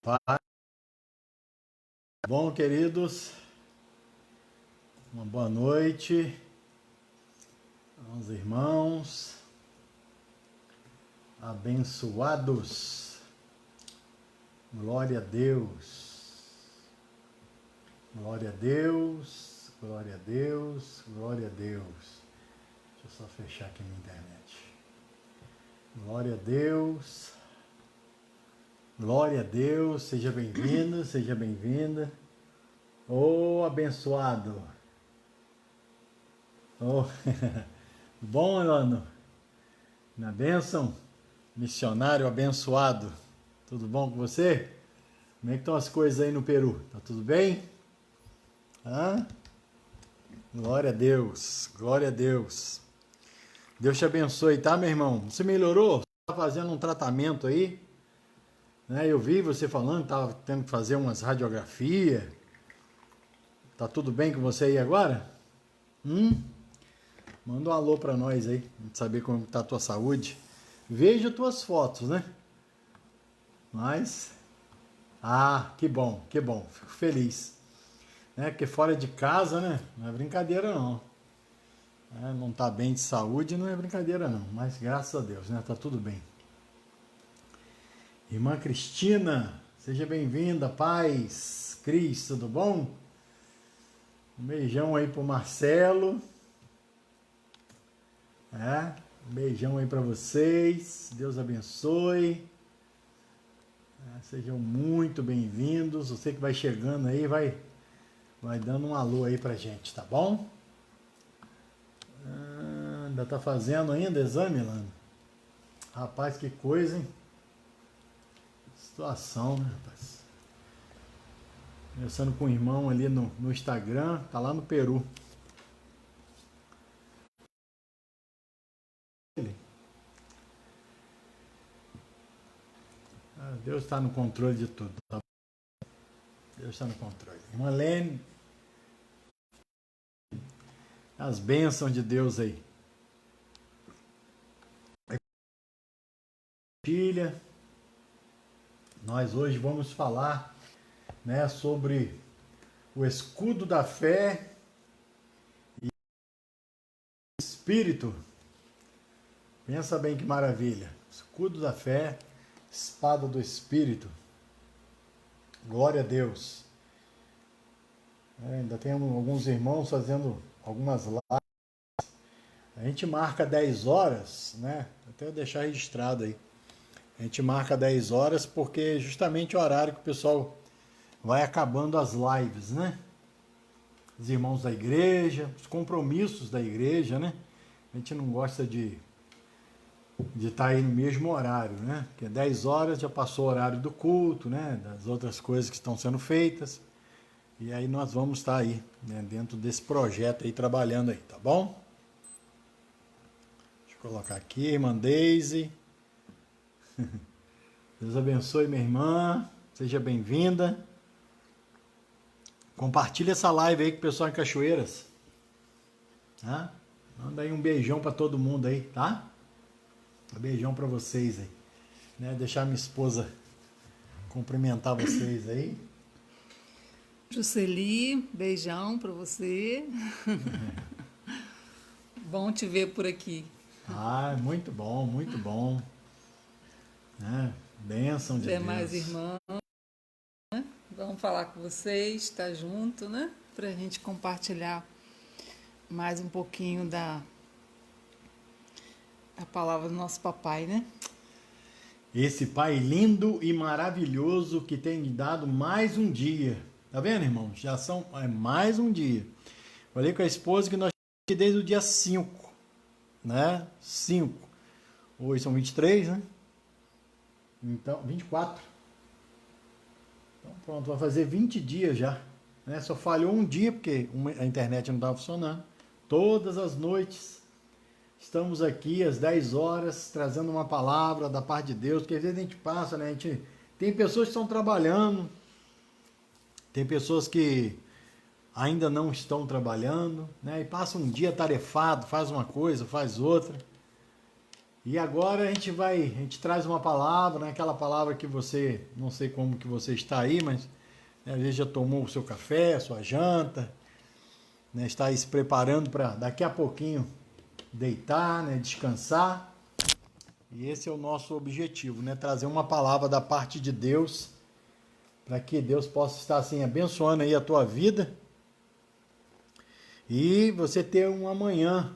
Pai, bom, queridos, uma boa noite aos irmãos, abençoados, glória a Deus, glória a Deus, glória a Deus, glória a Deus. Deixa eu só fechar aqui minha internet. Glória a Deus. Glória a Deus, seja bem-vindo, seja bem-vinda. Ô, abençoado. Ô, bom, Elano? Na bênção? Missionário abençoado. Tudo bom com você? Como é que estão as coisas aí no Peru? Tá tudo bem? Hã? Glória a Deus, glória a Deus. Deus te abençoe, tá, meu irmão? Você melhorou? Você tá fazendo um tratamento aí? Eu vi você falando que estava tendo que fazer umas radiografias. Tá tudo bem com você aí agora? Manda um alô para nós aí, pra gente saber como tá a tua saúde. Vejo tuas fotos, né? Mas, que bom, fico feliz. Porque fora de casa, né? Não é brincadeira não. Não tá bem de saúde, não é brincadeira não. Mas graças a Deus, né? Tá tudo bem. Irmã Cristina, seja bem-vinda, paz. Cris, tudo bom? Um beijão aí pro Marcelo. Um beijão aí para vocês. Deus abençoe. Sejam muito bem-vindos. Você que vai chegando aí, vai dando um alô aí pra gente, tá bom? Ainda tá fazendo ainda exame, Lano? Rapaz, que coisa, hein? Situação, né, rapaz? Conversando com o irmão ali no Instagram, tá lá no Peru. Deus está no controle de tudo, tá? Deus está no controle. Irmã Lene, as bênçãos de Deus aí. Filha, nós hoje vamos falar, sobre o escudo da fé e espírito. Pensa bem que maravilha. Escudo da fé, espada do espírito. Glória a Deus. Ainda tem alguns irmãos fazendo algumas lives. A gente marca 10 horas, Até deixar registrado aí. A gente marca 10 horas porque é justamente o horário que o pessoal vai acabando as lives, Os irmãos da igreja, os compromissos da igreja, A gente não gosta de estar aí no mesmo horário, Porque 10 horas já passou o horário do culto, Das outras coisas que estão sendo feitas. E aí nós vamos estar aí, dentro desse projeto aí, trabalhando aí, tá bom? Deixa eu colocar aqui, irmã Deise. Deus abençoe, minha irmã. Seja bem-vinda. Compartilha essa live aí com o pessoal em Cachoeiras. Manda aí um beijão para todo mundo aí, tá? Um beijão para vocês aí. Deixar minha esposa cumprimentar vocês aí. Jusceli, beijão para você. Bom te ver por aqui. Muito bom, muito bom. Bênção de Deus. Mais irmãos, vamos falar com vocês, estar junto, Para a gente compartilhar mais um pouquinho da palavra do nosso papai, Esse pai lindo e maravilhoso que tem me dado mais um dia. Tá vendo, irmão? Já são mais um dia. Falei com a esposa que nós estamos desde o dia 5, 5. Hoje são 23, Então, 24. Então, pronto, vai fazer 20 dias já. Só falhou um dia porque a internet não estava funcionando. Todas as noites estamos aqui às 10 horas trazendo uma palavra da parte de Deus, porque às vezes a gente passa, tem pessoas que estão trabalhando, tem pessoas que ainda não estão trabalhando, e passa um dia tarefado, faz uma coisa, faz outra. E agora a gente traz uma palavra, né? Aquela palavra que você, não sei como que você está aí, mas né, às vezes já tomou o seu café, a sua janta, né? Está aí se preparando para daqui a pouquinho deitar, né? Descansar. E esse é o nosso objetivo, né? Trazer uma palavra da parte de Deus, para que Deus possa estar assim abençoando aí a tua vida e você ter um amanhã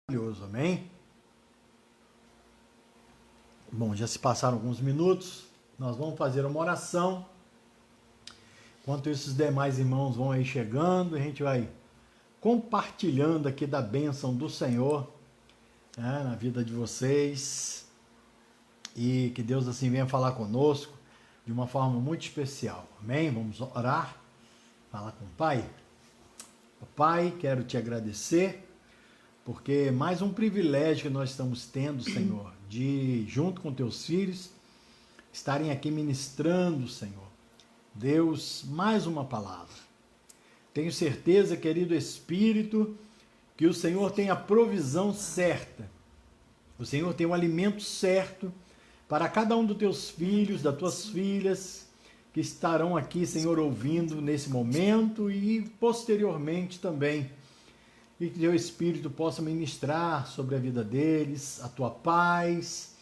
maravilhoso, amém? Bom, já se passaram alguns minutos, nós vamos fazer uma oração. Enquanto esses demais irmãos vão aí chegando, a gente vai compartilhando aqui da bênção do Senhor, né, na vida de vocês. E que Deus assim venha falar conosco de uma forma muito especial. Amém? Vamos orar, falar com o Pai. Pai, quero te agradecer, porque mais um privilégio que nós estamos tendo, Senhor, de, junto com teus filhos, estarem aqui ministrando, Senhor. Deus, mais uma palavra. Tenho certeza, querido Espírito, que o Senhor tem a provisão certa. O Senhor tem o alimento certo para cada um dos teus filhos, das tuas filhas, que estarão aqui, Senhor, ouvindo nesse momento e posteriormente também. E que teu Espírito possa ministrar sobre a vida deles, a tua paz.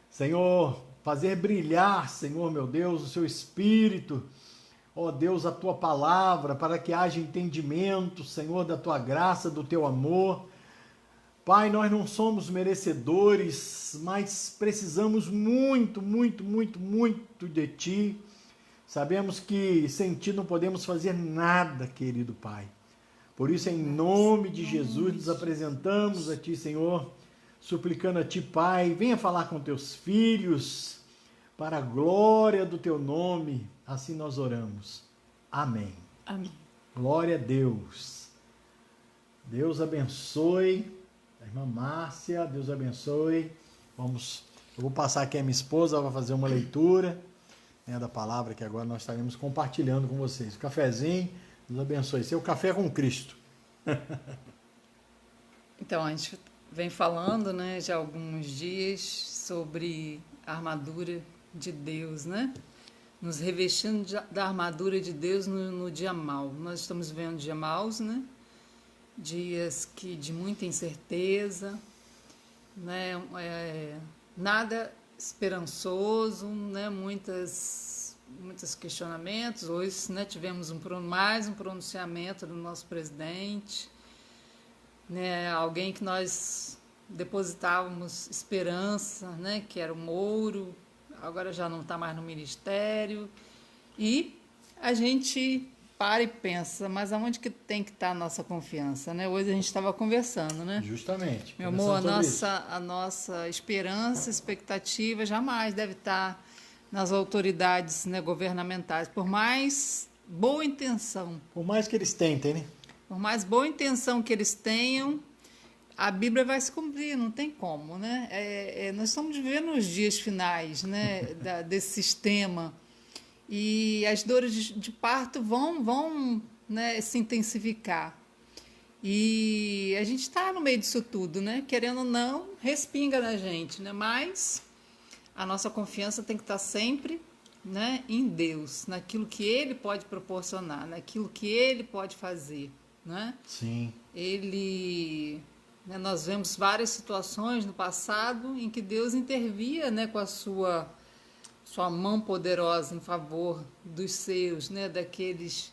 Senhor, fazer brilhar, Senhor, meu Deus, o seu Espírito, ó Deus, a tua palavra, para que haja entendimento, Senhor, da tua graça, do teu amor. Pai, nós não somos merecedores, mas precisamos muito, muito, muito, muito de Ti. Sabemos que sem Ti não podemos fazer nada, querido Pai. Por isso, em nome de Jesus, nos apresentamos a Ti, Senhor, suplicando a Ti, Pai, venha falar com Teus filhos, para a glória do Teu nome. Assim nós oramos. Amém. Amém. Glória a Deus. Deus abençoe. A irmã Márcia, Deus abençoe. Eu vou passar aqui a minha esposa, ela vai fazer uma leitura, né, da palavra que agora nós estaremos compartilhando com vocês. O cafezinho, Deus abençoe. Seu café com Cristo. Então, a gente vem falando, né, já há alguns dias sobre a armadura de Deus, né? Nos revestindo da armadura de Deus no dia mau. Nós estamos vivendo dia maus, né? Dias de muita incerteza, né? Nada esperançoso, né? Muitos questionamentos. Hoje, né, tivemos mais um pronunciamento do nosso presidente, né? Alguém que nós depositávamos esperança, né? Que era o Moro, agora já não está mais no ministério. E a gente para e pensa, mas aonde que tem que estar a nossa confiança, né? Hoje a gente estava conversando, né? Justamente. Meu amor, a nossa esperança, expectativa jamais deve estar nas autoridades, né, governamentais, por mais boa intenção. Por mais que eles tentem, né? Por mais boa intenção que eles tenham, a Bíblia vai se cumprir, não tem como, né? Nós estamos vivendo os dias finais, né, desse sistema. E as dores de parto vão, né, se intensificar. E a gente está no meio disso tudo, né? Querendo ou não, respinga na gente, né? Mas a nossa confiança tem que estar sempre, né, em Deus, naquilo que Ele pode proporcionar, naquilo que Ele pode fazer, né? Sim. Né, nós vemos várias situações no passado em que Deus intervia, né, com a sua mão poderosa em favor dos seus, né, daqueles.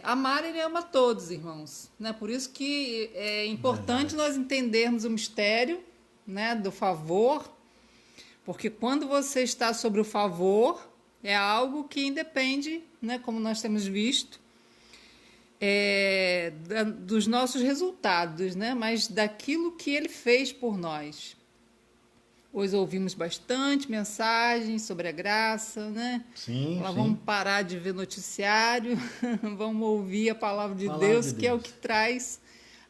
Amar, Ele ama todos, irmãos, né? Por isso que é importante nós entendermos o mistério, né, do favor, porque quando você está sobre o favor, é algo que independe, né, como nós temos visto, dos nossos resultados, né, mas daquilo que Ele fez por nós. Hoje ouvimos bastante mensagens sobre a graça, né? Sim, sim. Vamos parar de ver noticiário, vamos ouvir a palavra de Deus, que é o que traz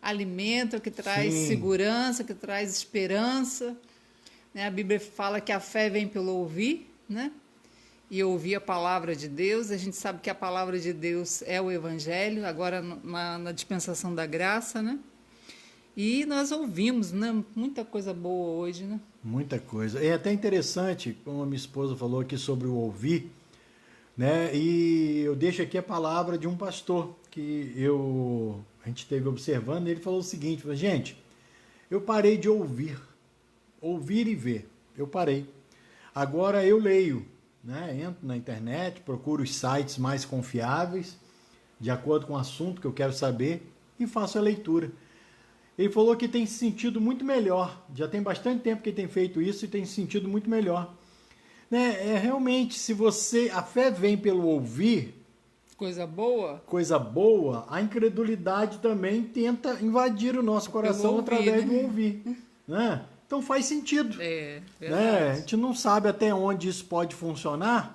alimento, é o que traz segurança, que traz esperança. Né? A Bíblia fala que a fé vem pelo ouvir, né? E ouvir a palavra de Deus. A gente sabe que a palavra de Deus é o Evangelho, agora na dispensação da graça, né? E nós ouvimos, né? Muita coisa boa hoje, né? Muita coisa. É até interessante, como a minha esposa falou aqui sobre o ouvir, né? E eu deixo aqui a palavra de um pastor que a gente esteve observando, e ele falou o seguinte, falou, gente, eu parei de ouvir e ver. Eu parei. Agora eu leio, né? Entro na internet, procuro os sites mais confiáveis, de acordo com o assunto que eu quero saber, e faço a leitura. Ele falou que tem se sentido muito melhor. Já tem bastante tempo que ele tem feito isso e tem se sentido muito melhor. Né? Realmente, se a fé vem pelo ouvir, coisa boa, a incredulidade também tenta invadir o nosso coração ouvir, através né? do ouvir. Né? Então faz sentido. É, Né? verdade. A gente não sabe até onde isso pode funcionar,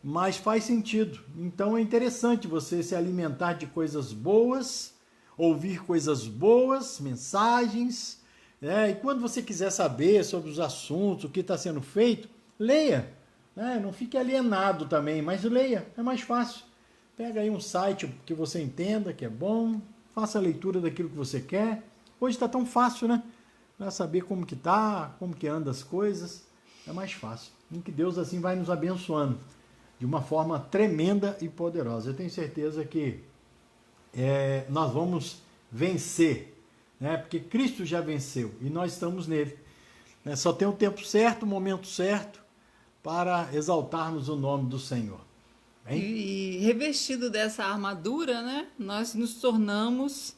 mas faz sentido. Então é interessante você se alimentar de coisas boas, ouvir coisas boas, mensagens, né? E quando você quiser saber sobre os assuntos, o que está sendo feito, leia. Né? Não fique alienado também, mas leia, é mais fácil. Pega aí um site que você entenda, que é bom, faça a leitura daquilo que você quer. Hoje está tão fácil, né? Para saber como que tá, como que anda as coisas, é mais fácil. E que Deus assim vai nos abençoando de uma forma tremenda e poderosa. Eu tenho certeza que nós vamos vencer, né? Porque Cristo já venceu e nós estamos nele. Né? Só tem o tempo certo, o momento certo para exaltarmos o nome do Senhor. Hein? E revestido dessa armadura, né? Nós nos tornamos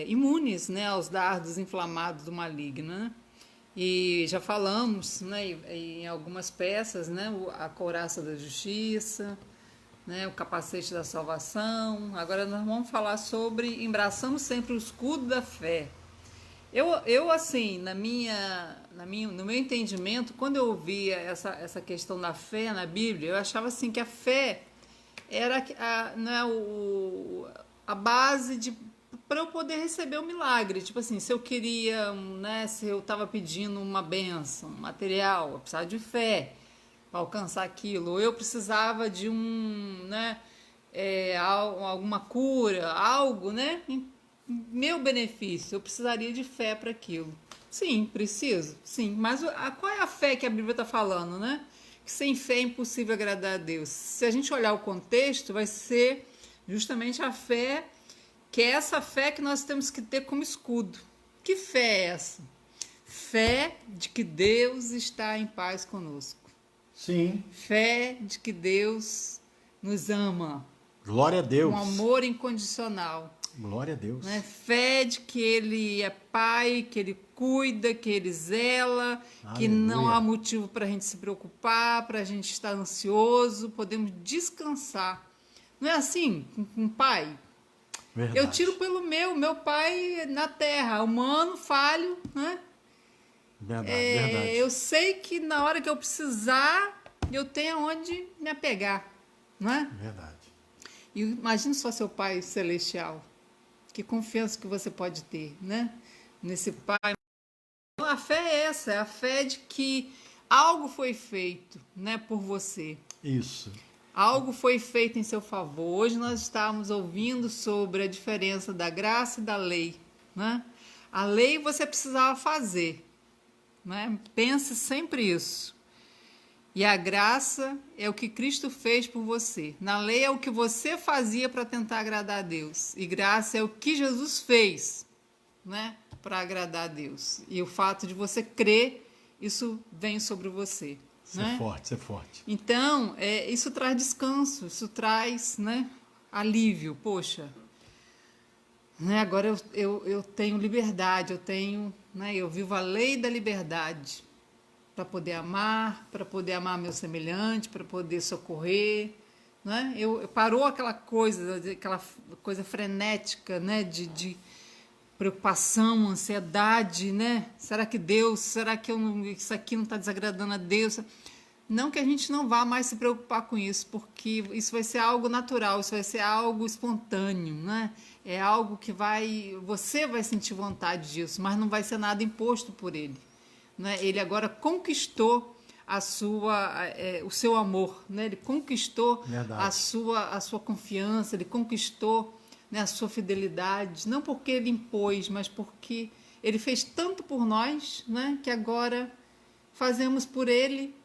imunes, né, aos dardos inflamados do maligno, né? E já falamos, né, em algumas peças, né, a couraça da justiça, né, o capacete da salvação. Agora nós vamos falar sobre embraçamos sempre o escudo da fé. Eu assim, no meu entendimento, quando eu ouvia essa questão da fé na Bíblia, eu achava assim que a fé era a base para eu poder receber o milagre. Tipo assim, se eu queria, né, se eu estava pedindo uma bênção material, eu precisava de fé para alcançar aquilo. Ou eu precisava de alguma cura, algo, né, em meu benefício. Eu precisaria de fé para aquilo. Sim, preciso. Sim, mas qual é a fé que a Bíblia está falando, né? Que sem fé é impossível agradar a Deus. Se a gente olhar o contexto, vai ser justamente a fé, que é essa fé que nós temos que ter como escudo. Que fé é essa? Fé de que Deus está em paz conosco. Sim. Fé de que Deus nos ama. Glória a Deus. Um amor incondicional. Glória a Deus. Né? Fé de que Ele é Pai, que Ele cuida, que Ele zela, Aleluia. Que não há motivo para a gente se preocupar, para a gente estar ansioso, podemos descansar. Não é assim com um pai? Verdade. Eu tiro pelo meu pai na terra, humano, falho, né? Verdade. Eu sei que na hora que eu precisar, eu tenho onde me apegar, não é? Verdade. E imagine só seu pai celestial. Que confiança que você pode ter, né? Nesse pai. A fé é essa, é a fé de que algo foi feito, né, por você. Isso. Algo foi feito em seu favor. Hoje nós estávamos ouvindo sobre a diferença da graça e da lei, né? A lei você precisava fazer, né? Pense sempre isso. E a graça é o que Cristo fez por você. Na lei é o que você fazia para tentar agradar a Deus. E graça é o que Jesus fez, né, para agradar a Deus. E o fato de você crer, isso vem sobre você. Isso é forte, isso é forte. Então, isso traz descanso, isso traz, né, alívio. Poxa, né, agora eu tenho liberdade, eu vivo a lei da liberdade. Para poder amar meu semelhante, para poder socorrer, né? Parou aquela coisa frenética, né? De preocupação, ansiedade, né? Será que isso aqui não está desagradando a Deus? Não que a gente não vá mais se preocupar com isso, porque isso vai ser algo natural, isso vai ser algo espontâneo, né? É algo que você vai sentir vontade disso, mas não vai ser nada imposto por ele. Né? Ele agora conquistou o seu amor, né? Ele conquistou a sua confiança, ele conquistou né, a sua fidelidade, não porque ele impôs, mas porque ele fez tanto por nós, né, que agora fazemos por ele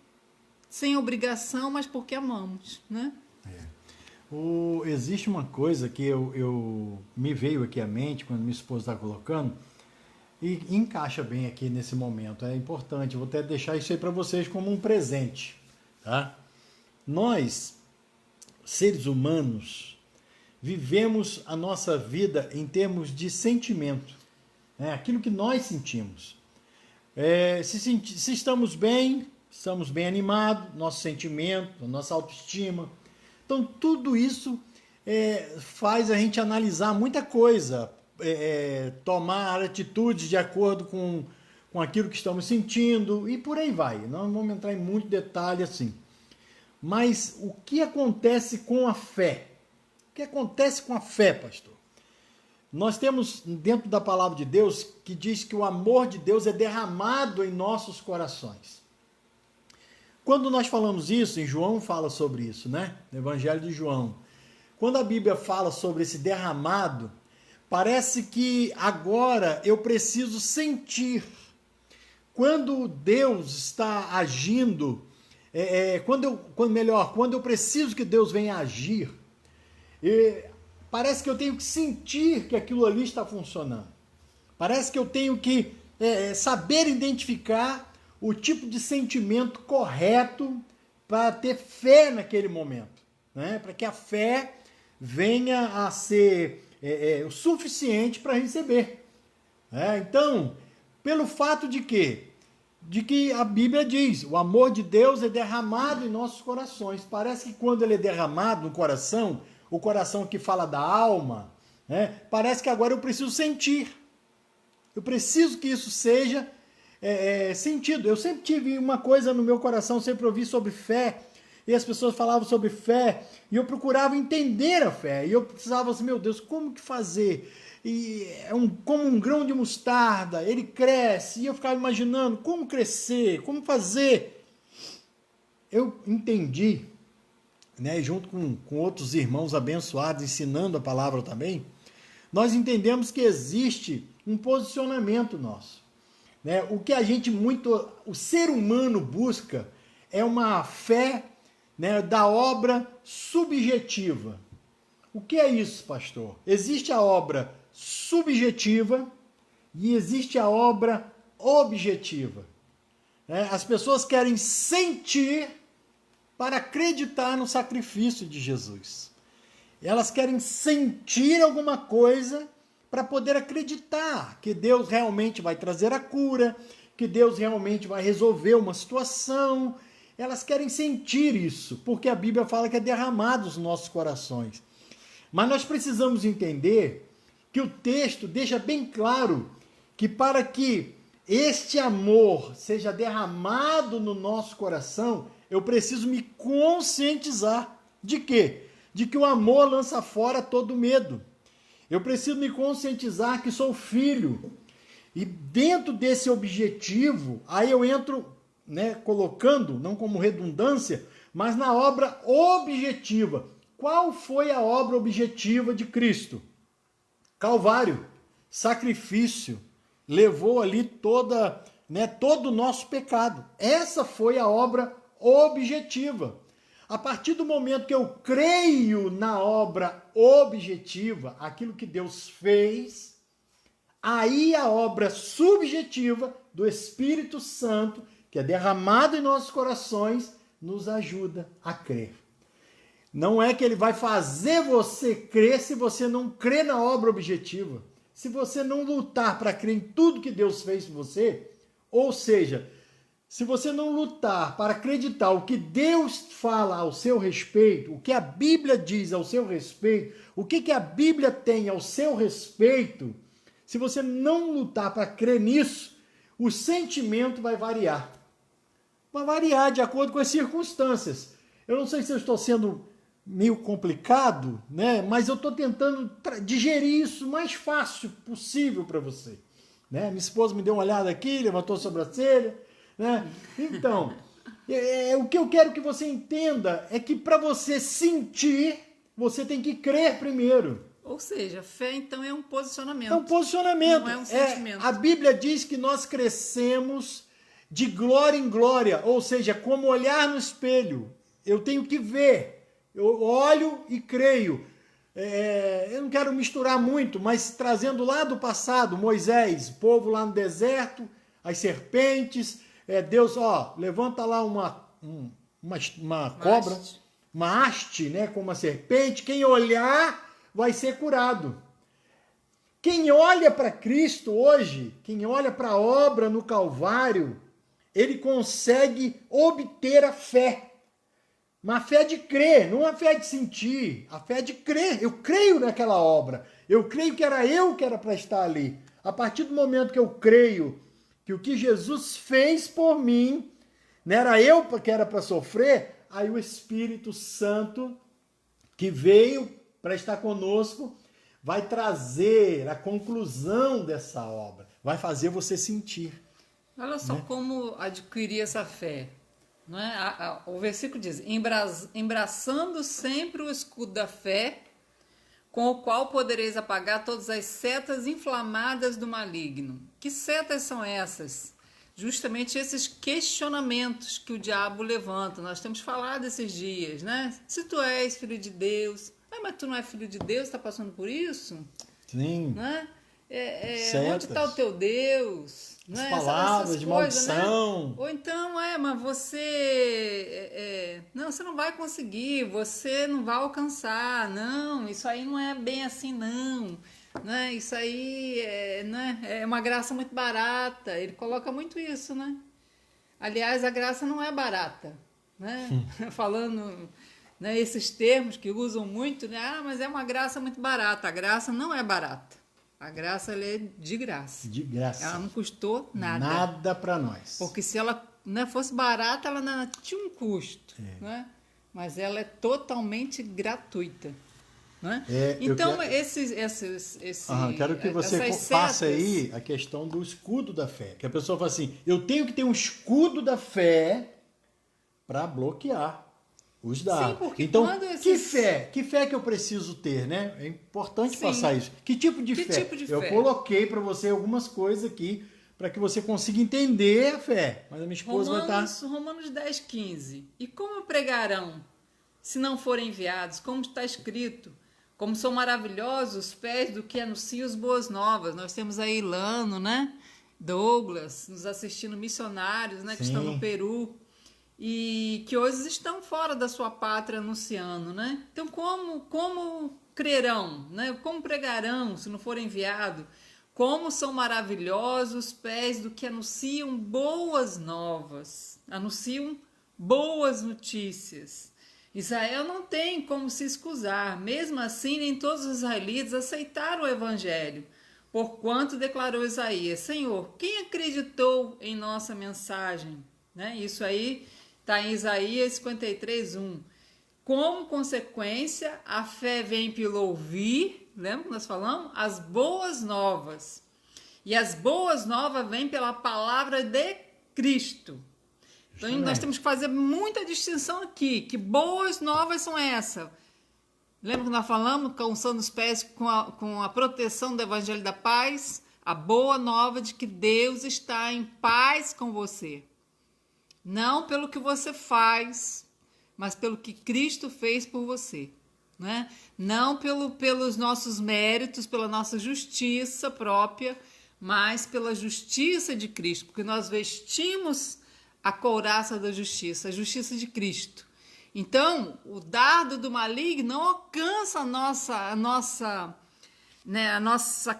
sem obrigação, mas porque amamos, né? Existe uma coisa que eu me veio aqui à mente quando minha esposa está colocando e encaixa bem aqui nesse momento. É importante, eu vou até deixar isso aí para vocês como um presente, tá? Nós, seres humanos, vivemos a nossa vida em termos de sentimento, né? Aquilo que nós sentimos. Se estamos bem animados, nosso sentimento, nossa autoestima. Então, tudo isso faz a gente analisar muita coisa, tomar atitudes de acordo com aquilo que estamos sentindo e por aí vai. Não vamos entrar em muito detalhe assim. Mas o que acontece com a fé? O que acontece com a fé, pastor? Nós temos dentro da palavra de Deus que diz que o amor de Deus é derramado em nossos corações. Quando nós falamos isso, em João fala sobre isso, né? No Evangelho de João. Quando a Bíblia fala sobre esse derramado, parece que agora eu preciso sentir. Quando Deus está agindo, quando eu preciso que Deus venha agir, parece que eu tenho que sentir que aquilo ali está funcionando. Parece que eu tenho que saber identificar o tipo de sentimento correto para ter fé naquele momento, né? Para que a fé venha a ser o suficiente para receber. Então, pelo fato de que a Bíblia diz, o amor de Deus é derramado em nossos corações. Parece que quando ele é derramado no coração, o coração que fala da alma, né? Parece que agora eu preciso sentir. Eu preciso que isso seja sentido. Eu sempre tive uma coisa no meu coração, sempre ouvi sobre fé, e as pessoas falavam sobre fé, e eu procurava entender a fé, e eu precisava assim, meu Deus, como que fazer? E como um grão de mostarda, ele cresce, e eu ficava imaginando como crescer, como fazer. Eu entendi, né, junto com outros irmãos abençoados, ensinando a palavra também, nós entendemos que existe um posicionamento nosso. Né? O ser humano busca é uma fé, né, da obra subjetiva. O que é isso, pastor? Existe a obra subjetiva e existe a obra objetiva. Né? As pessoas querem sentir para acreditar no sacrifício de Jesus. Elas querem sentir alguma coisa para poder acreditar que Deus realmente vai trazer a cura, que Deus realmente vai resolver uma situação. Elas querem sentir isso, porque a Bíblia fala que é derramado nos nossos corações. Mas nós precisamos entender que o texto deixa bem claro que para que este amor seja derramado no nosso coração, eu preciso me conscientizar de quê? De que o amor lança fora todo medo. Eu preciso me conscientizar que sou filho. E dentro desse objetivo, aí eu entro, né, colocando, não como redundância, mas na obra objetiva. Qual foi a obra objetiva de Cristo? Calvário, sacrifício, levou ali todo o nosso pecado. Essa foi a obra objetiva. A partir do momento que eu creio na obra objetiva, aquilo que Deus fez, aí a obra subjetiva do Espírito Santo, que é derramado em nossos corações, nos ajuda a crer. Não é que ele vai fazer você crer se você não crê na obra objetiva. Se você não lutar para crer em tudo que Deus fez por você, ou seja, se você não lutar para acreditar o que Deus fala ao seu respeito, o que a Bíblia diz ao seu respeito, o que a Bíblia tem ao seu respeito, se você não lutar para crer nisso, o sentimento vai variar. Vai variar de acordo com as circunstâncias. Eu não sei se eu estou sendo meio complicado, né? Mas eu estou tentando digerir isso o mais fácil possível para você. Né? Minha esposa me deu uma olhada aqui, levantou a sobrancelha. Né? Então, o que eu quero que você entenda é que para você sentir, você tem que crer primeiro. Ou seja, fé então é um posicionamento. É um posicionamento. Não é um sentimento. A Bíblia diz que nós crescemos de glória em glória, ou seja, como olhar no espelho. Eu tenho que ver. Eu olho e creio. Eu não quero misturar muito, mas trazendo lá do passado, Moisés, o povo lá no deserto, as serpentes, Deus, levanta lá uma cobra, haste. uma haste, né, com uma serpente, quem olhar vai ser curado. Quem olha para Cristo hoje, quem olha para a obra no Calvário, ele consegue obter a fé. Uma fé de crer, não a fé de sentir, a fé de crer. Eu creio naquela obra. Eu creio que era eu que era para estar ali. A partir do momento que eu creio que o que Jesus fez por mim, não era eu que era para sofrer, aí o Espírito Santo, que veio para estar conosco, vai trazer a conclusão dessa obra. Vai fazer você sentir. Olha só como adquirir essa fé. Não é? O versículo diz: embraçando sempre o escudo da fé, com o qual podereis apagar todas as setas inflamadas do maligno. Que setas são essas? Justamente esses questionamentos que o diabo levanta. Nós temos falado esses dias, né? Se tu és filho de Deus, mas tu não é filho de Deus, está passando por isso? Sim. Né? Onde está o teu Deus? As né? palavras de maldição. Né? Ou então, mas você... não, você não vai conseguir, você não vai alcançar. Não, isso aí não é bem assim, não. Né? Isso aí é uma graça muito barata. Ele coloca muito isso, né? Aliás, a graça não é barata. Né? Falando... Né, esses termos que usam muito, né? Mas é uma graça muito barata. A graça não é barata. A graça ela é de graça. De graça. Ela não custou nada. Nada para nós. Porque se ela fosse barata, ela não tinha um custo. Né? Mas ela é totalmente gratuita. Né? Então, quero que você faça aí a questão do escudo da fé. Que a pessoa fala assim, eu tenho que ter um escudo da fé para bloquear os dados. Sim, porque então, quando que fé que eu preciso ter, né? É importante passar isso. Que tipo de fé? Eu coloquei para você algumas coisas aqui para que você consiga entender a fé. Mas a minha esposa vai estar... Romanos 10:15. E como pregarão, se não forem enviados? Como está escrito? Como são maravilhosos os pés do que anuncia as boas novas. Nós temos aí Ilano, né? Douglas, nos assistindo, missionários, né? Que estão no Peru. E que hoje estão fora da sua pátria anunciando, né? Então, como crerão, né? Como pregarão se não forem enviados? Como são maravilhosos os pés do que anunciam boas novas, anunciam boas notícias. Israel não tem como se excusar, mesmo assim nem todos os israelitas aceitaram o evangelho, porquanto declarou Isaías: Senhor, quem acreditou em nossa mensagem? Né? Isso aí está em Isaías 53:1. Como consequência, a fé vem pelo ouvir, lembra que nós falamos? As boas novas. E as boas novas vêm pela palavra de Cristo. Então nós temos que fazer muita distinção aqui. Que boas novas são essas? Lembra que nós falamos? Calçando os pés com a proteção do Evangelho da Paz. A boa nova de que Deus está em paz com você. Não pelo que você faz, mas pelo que Cristo fez por você. Né? Não pelos nossos méritos, pela nossa justiça própria, mas pela justiça de Cristo. Porque nós vestimos a couraça da justiça, a justiça de Cristo. Então, o dardo do maligno não alcança a nossa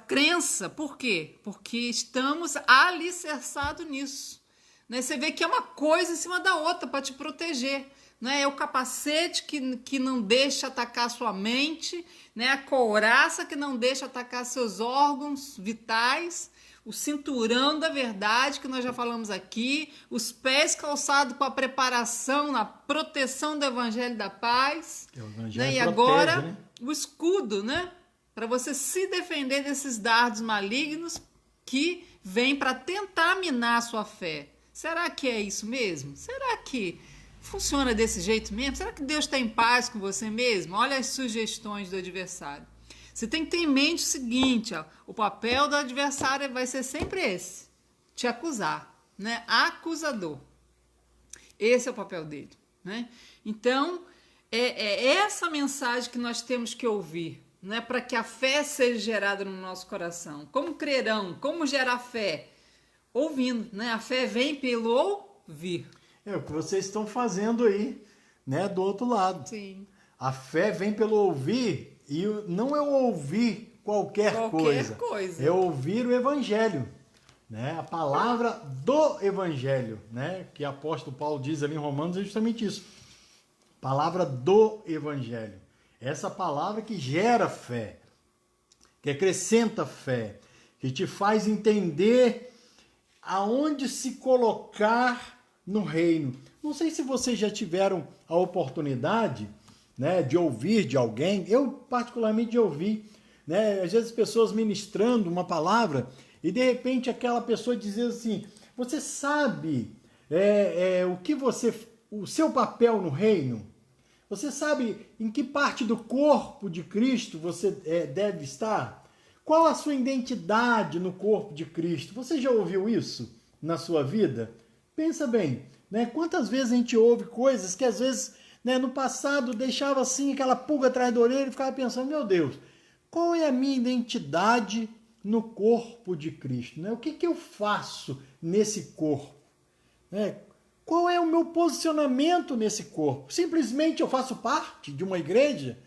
crença. Por quê? Porque estamos alicerçados nisso. Né? Você vê que é uma coisa em cima da outra para te proteger. Né? É o capacete que não deixa atacar sua mente, né? A couraça que não deixa atacar seus órgãos vitais, o cinturão da verdade que nós já falamos aqui, os pés calçados com a preparação, na proteção do Evangelho da Paz. Né? E agora, né? O escudo, né? Para você se defender desses dardos malignos que vêm para tentar minar a sua fé. Será que é isso mesmo? Será que funciona desse jeito mesmo? Será que Deus está em paz com você mesmo? Olha as sugestões do adversário. Você tem que ter em mente o seguinte, ó, o papel do adversário vai ser sempre esse, te acusar, né? Acusador. Esse é o papel dele, né? Então, é essa mensagem que nós temos que ouvir, né? Para que a fé seja gerada no nosso coração. Como crerão? Como gerar fé? Ouvindo, né? A fé vem pelo ouvir. É o que vocês estão fazendo aí, né? Do outro lado. Sim. A fé vem pelo ouvir e não é o ouvir qualquer coisa. É ouvir o evangelho, né? A palavra do evangelho, né? Que o apóstolo Paulo diz ali em Romanos é justamente isso. Palavra do evangelho. Essa palavra que gera fé, que acrescenta fé, que te faz entender aonde se colocar no reino. Não sei se vocês já tiveram a oportunidade, né, de ouvir de alguém. Eu particularmente de ouvir, né, às vezes pessoas ministrando uma palavra e de repente aquela pessoa dizer assim: você sabe o seu papel no reino? Você sabe em que parte do corpo de Cristo você deve estar? Qual a sua identidade no corpo de Cristo? Você já ouviu isso na sua vida? Pensa bem, né? Quantas vezes a gente ouve coisas que às vezes, né, no passado deixava assim aquela pulga atrás da orelha e ficava pensando: meu Deus, qual é a minha identidade no corpo de Cristo? Né? O que eu faço nesse corpo? Né? Qual é o meu posicionamento nesse corpo? Simplesmente eu faço parte de uma igreja?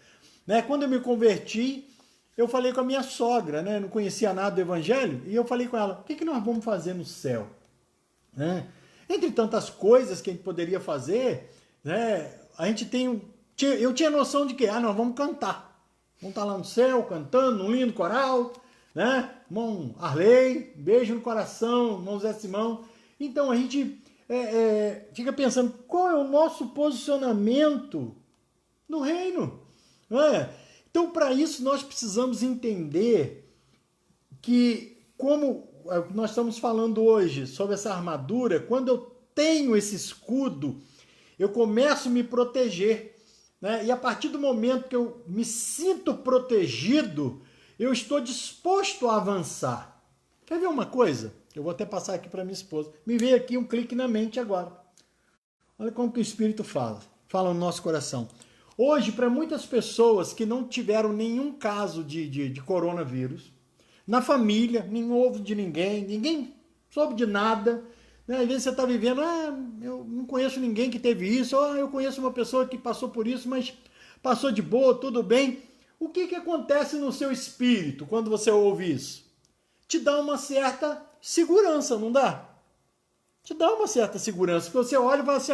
Né? Quando eu me converti, eu falei com a minha sogra, né? Não conhecia nada do evangelho, e eu falei com ela: o que nós vamos fazer no céu? Né? Entre tantas coisas que a gente poderia fazer, né? Eu tinha noção de que nós vamos cantar. Vamos estar lá no céu, cantando, num lindo coral, né? Irmão Arley, beijo no coração, irmão Zé Simão. Então a gente fica pensando, qual é o nosso posicionamento no reino? Não é? Então, para isso, nós precisamos entender que, como nós estamos falando hoje sobre essa armadura, quando eu tenho esse escudo, eu começo a me proteger. Né? E a partir do momento que eu me sinto protegido, eu estou disposto a avançar. Quer ver uma coisa? Eu vou até passar aqui para minha esposa. Me veio aqui um clique na mente agora. Olha como que o Espírito fala no nosso coração. Hoje, para muitas pessoas que não tiveram nenhum caso de coronavírus, na família, nem ouve de ninguém soube de nada. Né? Às vezes você está vivendo, eu não conheço ninguém que teve isso, eu conheço uma pessoa que passou por isso, mas passou de boa, tudo bem. O que acontece no seu espírito quando você ouve isso? Te dá uma certa segurança, não dá? Te dá uma certa segurança, porque você olha e fala assim,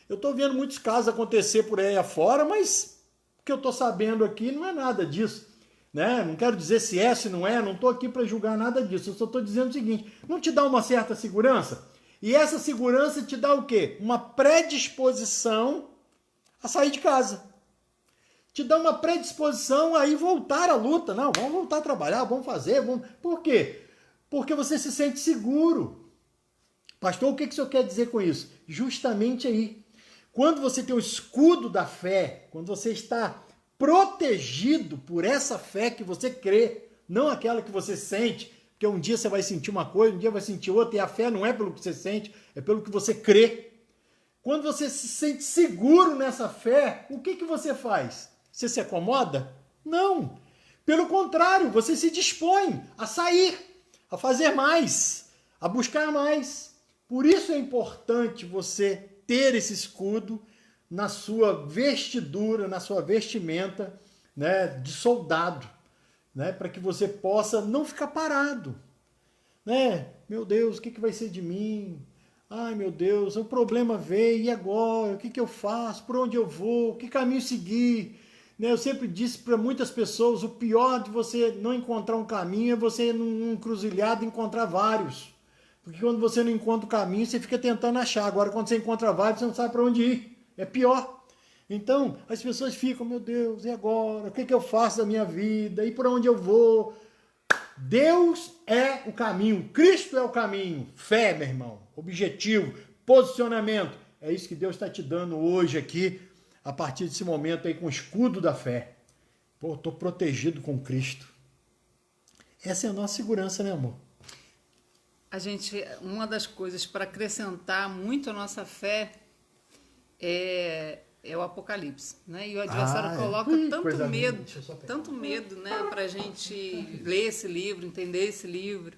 eu estou vendo muitos casos acontecer por aí afora, mas o que eu estou sabendo aqui não é nada disso. Né? Não quero dizer se é, se não é, não estou aqui para julgar nada disso, eu só estou dizendo o seguinte, não te dá uma certa segurança? E essa segurança te dá o quê? Uma predisposição a sair de casa. Te dá uma predisposição a ir voltar à luta. Não, vamos voltar a trabalhar, vamos fazer. Por quê? Porque você se sente seguro. Pastor, o que o senhor quer dizer com isso? Justamente aí. Quando você tem o escudo da fé, quando você está protegido por essa fé que você crê, não aquela que você sente, porque um dia você vai sentir uma coisa, um dia vai sentir outra, e a fé não é pelo que você sente, é pelo que você crê. Quando você se sente seguro nessa fé, o que você faz? Você se acomoda? Não. Pelo contrário, você se dispõe a sair, a fazer mais, a buscar mais. Por isso é importante você ter esse escudo na sua vestidura, na sua vestimenta, né, de soldado, né, para que você possa não ficar parado. Né? Meu Deus, o que vai ser de mim? Ai, meu Deus, o problema veio, e agora? O que eu faço? Por onde eu vou? Que caminho seguir? Né? Eu sempre disse para muitas pessoas, o pior de você não encontrar um caminho é você, num encruzilhado, encontrar vários. Porque quando você não encontra o caminho, você fica tentando achar. Agora, quando você encontra vários, você não sabe para onde ir. É pior. Então, as pessoas ficam, meu Deus, e agora? O que eu faço da minha vida? E por onde eu vou? Deus é o caminho. Cristo é o caminho. Fé, meu irmão. Objetivo, posicionamento. É isso que Deus está te dando hoje aqui, a partir desse momento aí com o escudo da fé. Pô, estou protegido com Cristo. Essa é a nossa segurança, né, amor? Uma das coisas para acrescentar muito a nossa fé é o Apocalipse, né? E o adversário coloca tanto medo, né, para a gente ler esse livro, entender esse livro,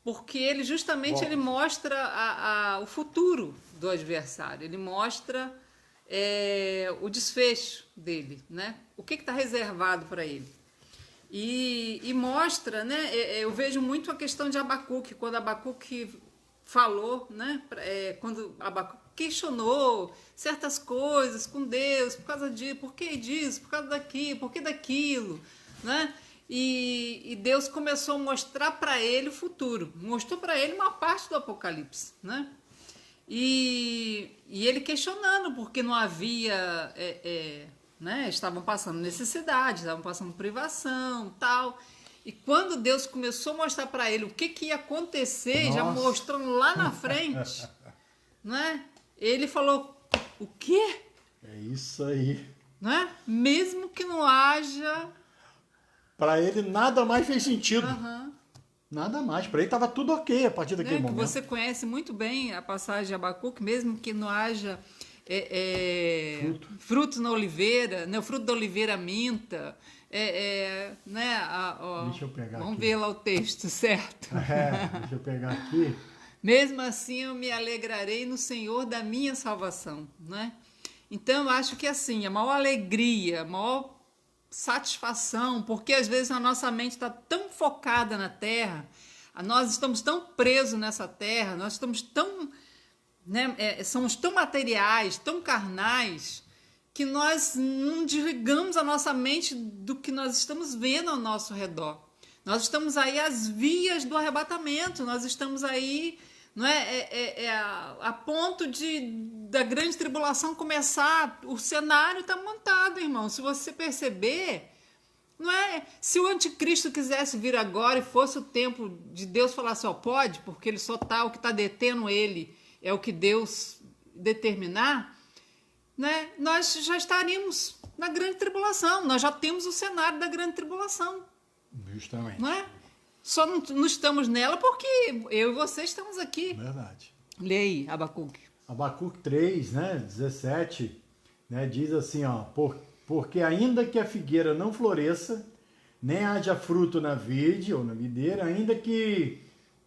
porque ele justamente ele mostra o futuro do adversário, ele mostra o desfecho dele, né? O que está reservado para ele. E mostra, né? Eu vejo muito a questão de Abacuque, quando Abacuque falou, né? Quando Abacuque questionou certas coisas com Deus, por causa disso, por que disso, por causa daquilo, por que daquilo, né? E Deus começou a mostrar para ele o futuro, mostrou para ele uma parte do Apocalipse, né? E ele questionando, porque não havia, né? Estavam passando necessidade, estavam passando privação, tal. E quando Deus começou a mostrar para ele o que ia acontecer, já mostrando lá na frente, né? Ele falou, o quê? É isso aí. Né? Mesmo que não haja... Para ele nada mais fez sentido. Nada mais. Para ele estava tudo ok a partir daquele momento. Você conhece muito bem a passagem de Abacuque, mesmo que não haja fruto na oliveira, né? O fruto da oliveira minta. Né? Deixa eu pegar vamos aqui. ver lá o texto, certo? Deixa eu pegar aqui. Mesmo assim eu me alegrarei no Senhor da minha salvação, né? Então eu acho que assim, a maior alegria, a maior satisfação, porque às vezes a nossa mente está tão focada na terra, nós estamos tão presos nessa terra, nós estamos tão, né, somos tão materiais, tão carnais, que nós não desligamos a nossa mente do que nós estamos vendo ao nosso redor. Nós estamos aí às vias do arrebatamento, nós estamos aí, não a ponto da grande tribulação começar. O cenário está montado, irmão. Se você perceber, se o anticristo quisesse vir agora e fosse o tempo de Deus falar assim, pode, porque ele só está, o que está detendo ele é o que Deus determinar, né? Nós já estaríamos na grande tribulação, nós já temos o cenário da grande tribulação. Justamente. Não é? Só não estamos nela porque eu e você estamos aqui. Verdade. Lê aí, Abacuque. Abacuque 3, né, 17, né, diz assim, porque ainda que a figueira não floresça, nem haja fruto na vide ou na videira, ainda que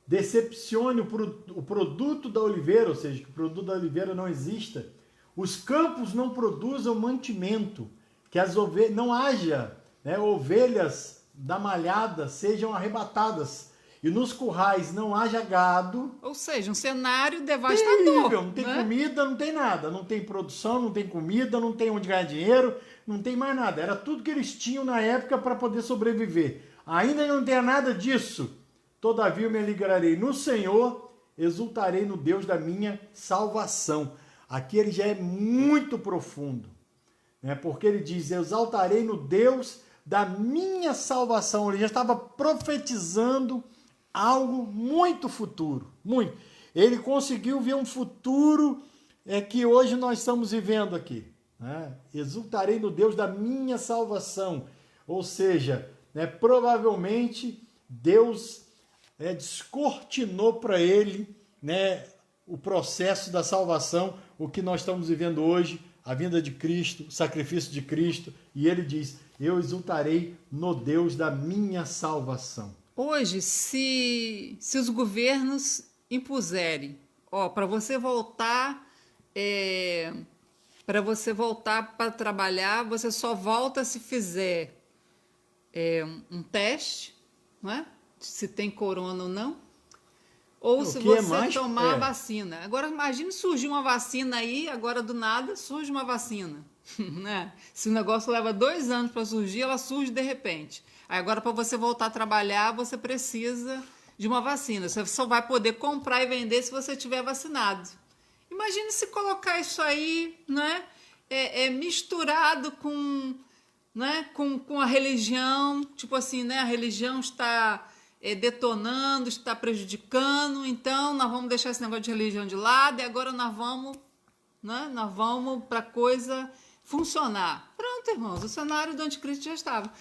decepcione o produto da oliveira, ou seja, que o produto da oliveira não exista, os campos não produzam mantimento, que as ovelhas, não haja, né, ovelhas da malhada sejam arrebatadas e nos currais não haja gado. Ou seja, um cenário devastador. Terrível, não tem comida, não tem nada, não tem produção, não tem comida, não tem onde ganhar dinheiro, não tem mais nada. Era tudo que eles tinham na época para poder sobreviver. Ainda não tem nada disso. Todavia eu me alegrarei no Senhor, exultarei no Deus da minha salvação. Aqui ele já é muito profundo, né? Porque ele diz, exaltarei no Deus da minha salvação. Ele já estava profetizando algo muito futuro, muito. Ele conseguiu ver um futuro que hoje nós estamos vivendo aqui, né? Exultarei no Deus da minha salvação. Ou seja, né, provavelmente Deus descortinou para ele, né, o processo da salvação, o que nós estamos vivendo hoje, a vinda de Cristo, o sacrifício de Cristo, e ele diz, eu exultarei no Deus da minha salvação. Hoje, se os governos impuserem, para você voltar para trabalhar, você só volta se fizer um teste, não é? Se tem corona ou não, ou se você tomar a vacina. Agora imagine surgir uma vacina aí, agora do nada surge uma vacina. Né? Se o negócio leva 2 anos para surgir, ela surge de repente. Aí agora, para você voltar a trabalhar, você precisa de uma vacina. Você só vai poder comprar e vender se você estiver vacinado. Imagine se colocar isso aí, né, misturado com, né, com a religião, tipo assim, né, a religião está detonando, está prejudicando, então nós vamos deixar esse negócio de religião de lado e agora nós vamos para a coisa funcionar. Pronto. pronto, irmãos, o cenário do anticristo já estava.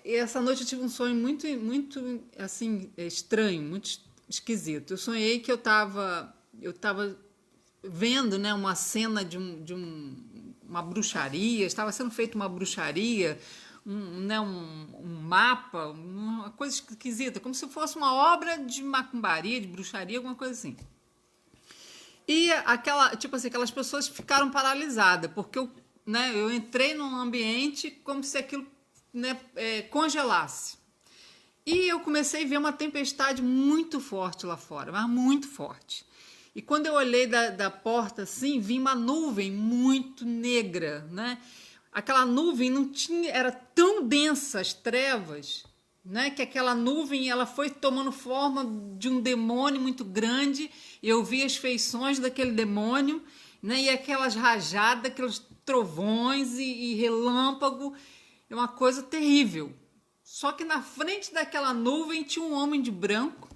Essa noite eu tive um sonho muito, muito assim, estranho, muito esquisito. Eu sonhei que eu estava vendo, né, uma cena de uma bruxaria, estava sendo feita uma bruxaria, um mapa, uma coisa esquisita, como se fosse uma obra de macumbaria, de bruxaria, alguma coisa assim. E aquelas pessoas ficaram paralisadas, porque eu entrei num ambiente como se aquilo, né, congelasse. E eu comecei a ver uma tempestade muito forte lá fora, mas muito forte. E quando eu olhei da porta assim, vi uma nuvem muito negra, né? Aquela nuvem era tão densa as trevas, né, que aquela nuvem ela foi tomando forma de um demônio muito grande. Eu vi as feições daquele demônio, né, e aquelas rajadas, aqueles trovões e relâmpago, é uma coisa terrível. Só que na frente daquela nuvem tinha um homem de branco,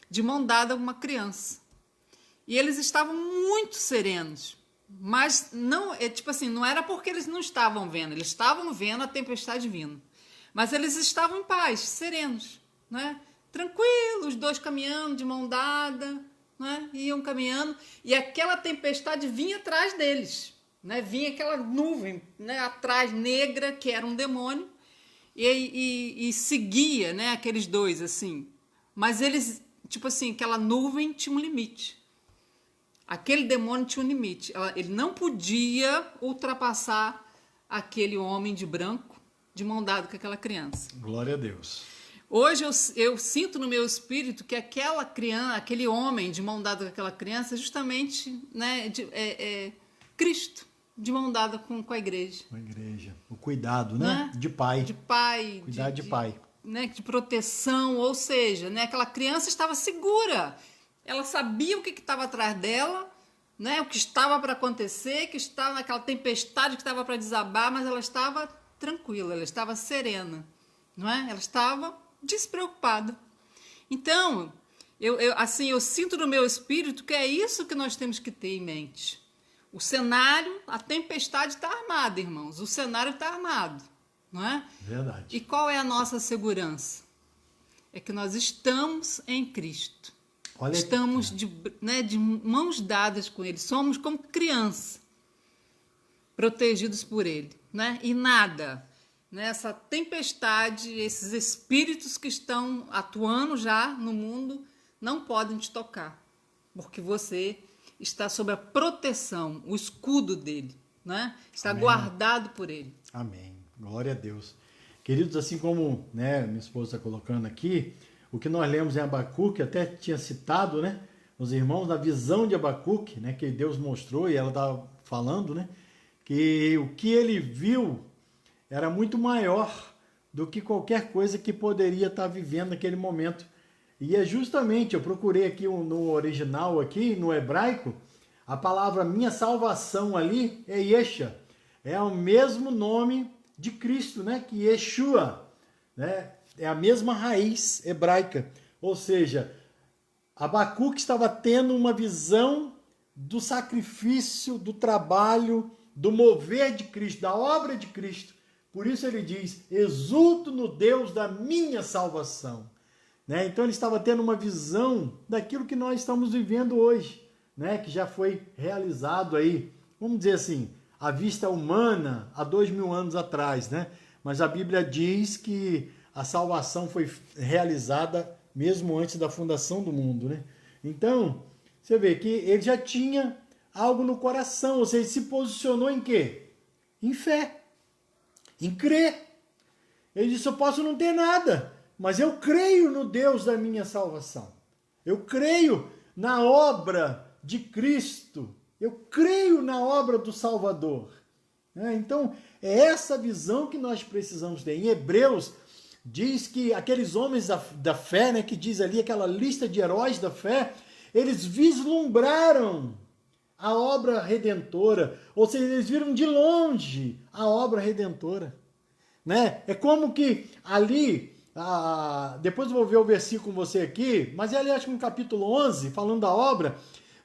de mão dada com uma criança. E eles estavam muito serenos. Mas não era porque eles não estavam vendo, eles estavam vendo a tempestade vindo. Mas eles estavam em paz, serenos, né? Tranquilos, os dois caminhando de mão dada, né? Iam caminhando, e aquela tempestade vinha atrás deles, né? Vinha aquela nuvem, né, atrás, negra, que era um demônio, e seguia, né, aqueles dois, assim. Mas eles, aquela nuvem tinha um limite. Aquele demônio tinha um limite. Ele não podia ultrapassar aquele homem de branco de mão dada com aquela criança. Glória a Deus. Hoje eu sinto no meu espírito que aquela criança, aquele homem de mão dada com aquela criança, é justamente, né, Cristo, de mão dada com a igreja. Com a igreja. O cuidado, né? De pai. De pai. Cuidado de pai. Né, de proteção, ou seja, né, aquela criança estava segura. Ela sabia o que estava atrás dela, né, o que estava para acontecer, que estava naquela tempestade que estava para desabar, mas ela estava tranquila, ela estava serena, não é? Ela estava despreocupada. Então, eu sinto no meu espírito que é isso que nós temos que ter em mente. O cenário, a tempestade está armada, irmãos. O cenário está armado, não é? Verdade. E qual é a nossa segurança? É que nós estamos em Cristo. Estamos de mãos dadas com Ele. Somos como criança, protegidos por Ele, né? E nada, nessa tempestade, esses espíritos que estão atuando já no mundo, não podem te tocar, porque você está sob a proteção, o escudo dele, né? Está Amém. Guardado por Ele. Amém. Glória a Deus. Queridos, assim como, né, minha esposa está colocando aqui, o que nós lemos em Abacuque, até tinha citado, né, os irmãos, na visão de Abacuque, né, que Deus mostrou, e ela estava falando, né, que o que ele viu era muito maior do que qualquer coisa que poderia estar vivendo naquele momento. E é justamente, eu procurei aqui no original, aqui no hebraico, a palavra minha salvação ali é Yesha, é o mesmo nome de Cristo, né, que Yeshua, né, é a mesma raiz hebraica. Ou seja, Abacuque estava tendo uma visão do sacrifício, do trabalho, do mover de Cristo, da obra de Cristo. Por isso ele diz, exulto no Deus da minha salvação. Né? Então ele estava tendo uma visão daquilo que nós estamos vivendo hoje, né? Que já foi realizado aí, vamos dizer assim, à vista humana, há 2000 anos atrás, né? Mas a Bíblia diz que a salvação foi realizada mesmo antes da fundação do mundo, né? Então, você vê que ele já tinha algo no coração, ou seja, ele se posicionou em quê? Em fé, em crer. Ele disse, eu posso não ter nada, mas eu creio no Deus da minha salvação. Eu creio na obra de Cristo. Eu creio na obra do Salvador. Então, é essa visão que nós precisamos ter. Em Hebreus, diz que aqueles homens da fé, né, que diz ali aquela lista de heróis da fé, eles vislumbraram a obra redentora, ou seja, eles viram de longe a obra redentora. Né? É como que ali, depois eu vou ver o versículo com você aqui, mas ali acho que no capítulo 11, falando da obra,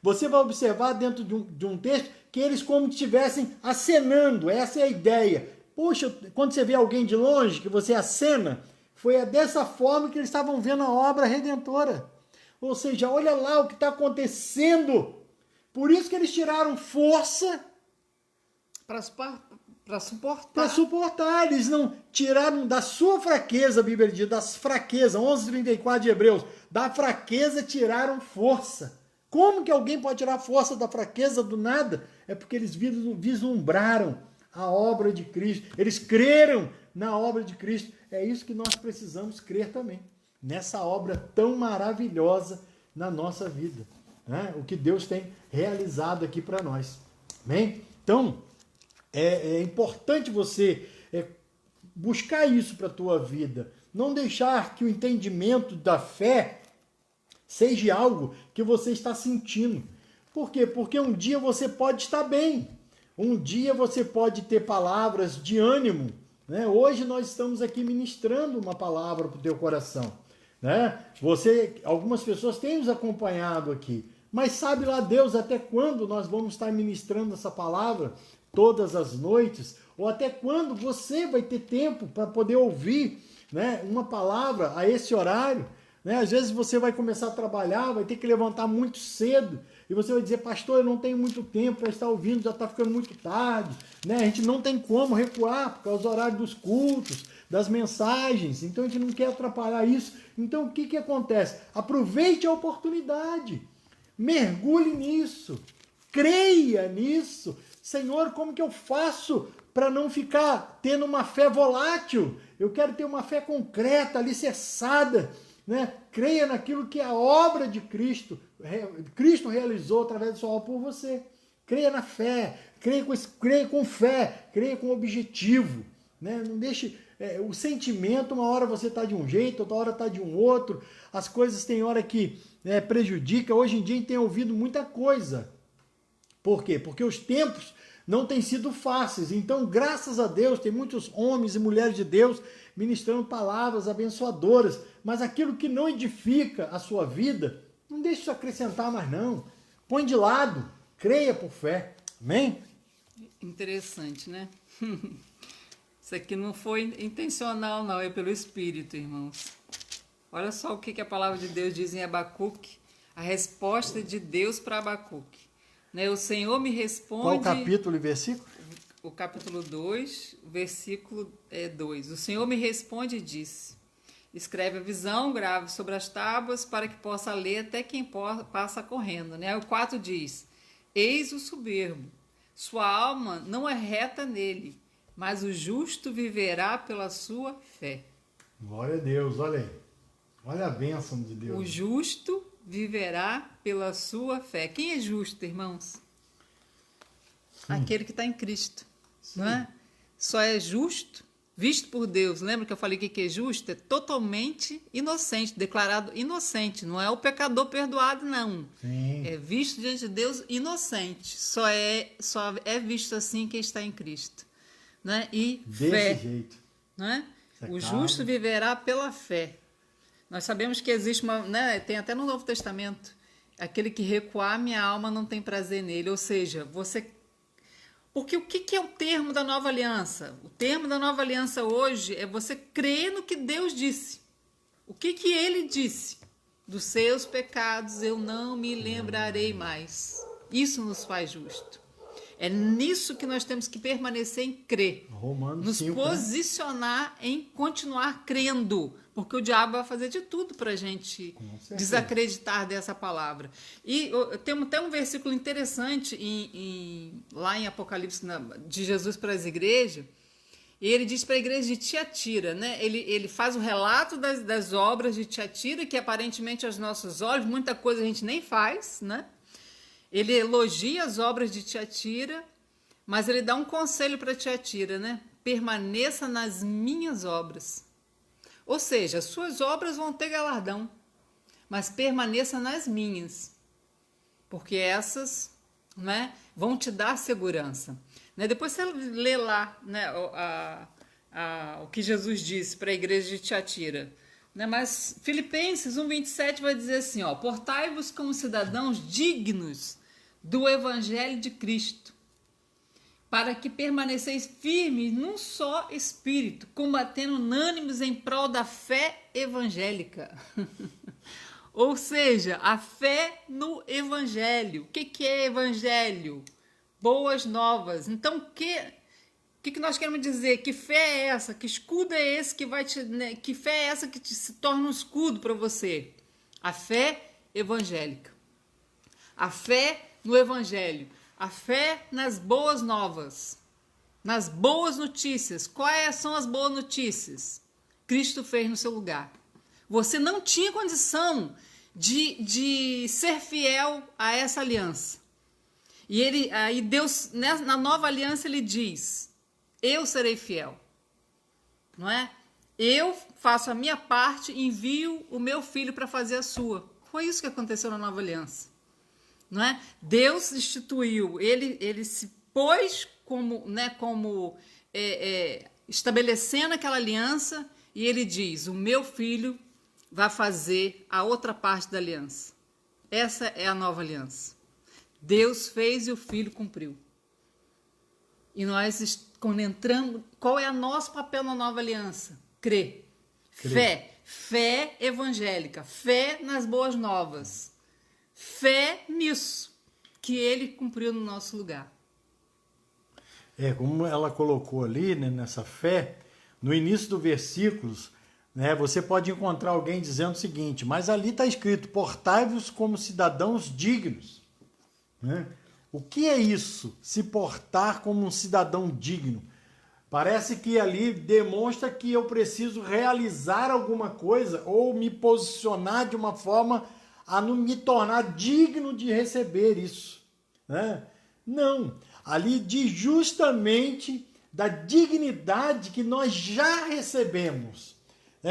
Você vai observar dentro de um texto que eles como que estivessem acenando, essa é a ideia. Poxa, quando você vê alguém de longe, que você acena, foi dessa forma que eles estavam vendo a obra redentora. Ou seja, olha lá o que está acontecendo. Por isso que eles tiraram força para suportar. Para suportar. Eles não tiraram da sua fraqueza, a Bíblia diz, das fraquezas, 11:34 de Hebreus, da fraqueza tiraram força. Como que alguém pode tirar força da fraqueza do nada? É porque eles vislumbraram a obra de Cristo. Eles creram na obra de Cristo. É isso que nós precisamos crer também. Nessa obra tão maravilhosa na nossa vida. Né? O que Deus tem realizado aqui para nós. Amém? Então, é importante você buscar isso para a tua vida. Não deixar que o entendimento da fé seja algo que você está sentindo. Por quê? Porque um dia você pode estar bem. Um dia você pode ter palavras de ânimo. Né? Hoje nós estamos aqui ministrando uma palavra para o teu coração. Né? Algumas pessoas têm nos acompanhado aqui. Mas sabe lá Deus até quando nós vamos estar ministrando essa palavra? Todas as noites? Ou até quando você vai ter tempo para poder ouvir, né, uma palavra a esse horário? Né? Às vezes você vai começar a trabalhar, vai ter que levantar muito cedo, e você vai dizer, pastor, eu não tenho muito tempo para estar ouvindo, já está ficando muito tarde. Né? A gente não tem como recuar por causa do horário dos cultos, das mensagens, então a gente não quer atrapalhar isso. Então o que acontece? Aproveite a oportunidade, mergulhe nisso, creia nisso. Senhor, como que eu faço para não ficar tendo uma fé volátil? Eu quero ter uma fé concreta, alicerçada, né? Creia naquilo que a obra de Cristo realizou através da sua obra por você. Creia na fé, creia com fé, creia com objetivo. Né? Não deixe o sentimento, uma hora você está de um jeito, outra hora está de um outro. As coisas tem hora que prejudica. Hoje em dia a gente tem ouvido muita coisa. Por quê? Porque os tempos não têm sido fáceis. Então, graças a Deus, tem muitos homens e mulheres de Deus ministrando palavras abençoadoras. Mas aquilo que não edifica a sua vida, não deixe isso acrescentar mais não. Põe de lado. Creia por fé. Amém? Interessante, né? Isso aqui não foi intencional, não. É pelo Espírito, irmãos. Olha só o que a palavra de Deus diz em Abacuque. A resposta de Deus para Abacuque. Né? O Senhor me responde... Qual capítulo e versículo? O capítulo 2, versículo 2. O Senhor me responde e disse: escreve a visão, grave sobre as tábuas, para que possa ler até quem passa correndo. Né? O 4 diz: eis o soberbo, sua alma não é reta nele, mas o justo viverá pela sua fé. Glória a Deus, olha aí. Olha a bênção de Deus. O justo viverá pela sua fé. Quem é justo, irmãos? Aquele que está em Cristo. Não é? Só é justo, visto por Deus. Lembra que eu falei que é justo? É totalmente inocente, declarado inocente. Não é o pecador perdoado, não. Sim. É visto diante de Deus inocente. Só é visto assim quem está em Cristo. Né? E desse fé. Jeito. Né? O justo viverá pela fé. Nós sabemos que existe tem até no Novo Testamento, aquele que recuar, minha alma não tem prazer nele. Ou seja, porque o que é o termo da nova aliança? O termo da nova aliança hoje é você crer no que Deus disse. O que ele disse? Dos seus pecados eu não me lembrarei mais. Isso nos faz justo. É nisso que nós temos que permanecer em crer. Romanos nos 5, posicionar em continuar crendo. Porque o diabo vai fazer de tudo para a gente desacreditar dessa palavra. E temos até um versículo interessante lá em Apocalipse de Jesus para as igrejas. E ele diz para a igreja de Tiatira, né? Ele faz o relato das obras de Tiatira, que aparentemente aos nossos olhos, muita coisa a gente nem faz, né? Ele elogia as obras de Tiatira, mas ele dá um conselho para Tiatira, né? Permaneça nas minhas obras. Ou seja, as suas obras vão ter galardão, mas permaneça nas minhas, porque essas, né, vão te dar segurança. Né? Depois você lê lá, né, o que Jesus disse para a igreja de Tiatira. né? Mas Filipenses 1:27 vai dizer assim, ó, portai-vos como cidadãos dignos do evangelho de Cristo, para que permaneceis firmes num só espírito, combatendo unânimes em prol da fé evangélica. Ou seja, a fé no evangelho. O que é evangelho? Boas novas. Então, o que nós queremos dizer? Que fé é essa? Que escudo é esse que vai te, né? Que fé é essa que se torna um escudo para você? A fé evangélica. A fé no evangelho. A fé nas boas novas. Nas boas notícias. Quais são as boas notícias? Cristo fez no seu lugar. Você não tinha condição de ser fiel a essa aliança. E aí Deus, na nova aliança, ele diz: eu serei fiel. Não é? Eu faço a minha parte e envio o meu filho para fazer a sua. Foi isso que aconteceu na nova aliança. Não é? Deus instituiu, ele se pôs como, né, estabelecendo aquela aliança, e ele diz: o meu filho vai fazer a outra parte da aliança. Essa é a nova aliança. Deus fez e o filho cumpriu. E nós, quando entramos, qual é o nosso papel na nova aliança? Crer. Fé evangélica, fé nas boas novas, fé nisso que ele cumpriu no nosso lugar. Como ela colocou ali, né, nessa fé, no início do versículos, né, você pode encontrar alguém dizendo o seguinte: mas ali está escrito, portai-vos como cidadãos dignos. Né? O que é isso, se portar como um cidadão digno? Parece que ali demonstra que eu preciso realizar alguma coisa ou me posicionar de uma forma a não me tornar digno de receber isso. Né? Não, ali diz justamente da dignidade que nós já recebemos.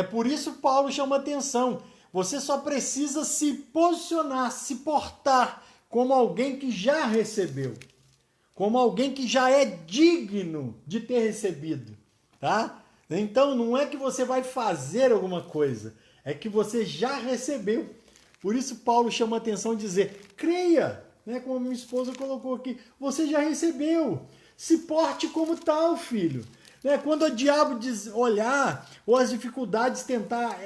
Por isso Paulo chama atenção. Você só precisa se posicionar, se portar como alguém que já recebeu. Como alguém que já é digno de ter recebido. Tá? Então não é que você vai fazer alguma coisa. É que você já recebeu. Por isso Paulo chama atenção de dizer: creia. Como minha esposa colocou aqui. Você já recebeu. Se porte como tal, filho. Quando o diabo olhar, ou as dificuldades tentar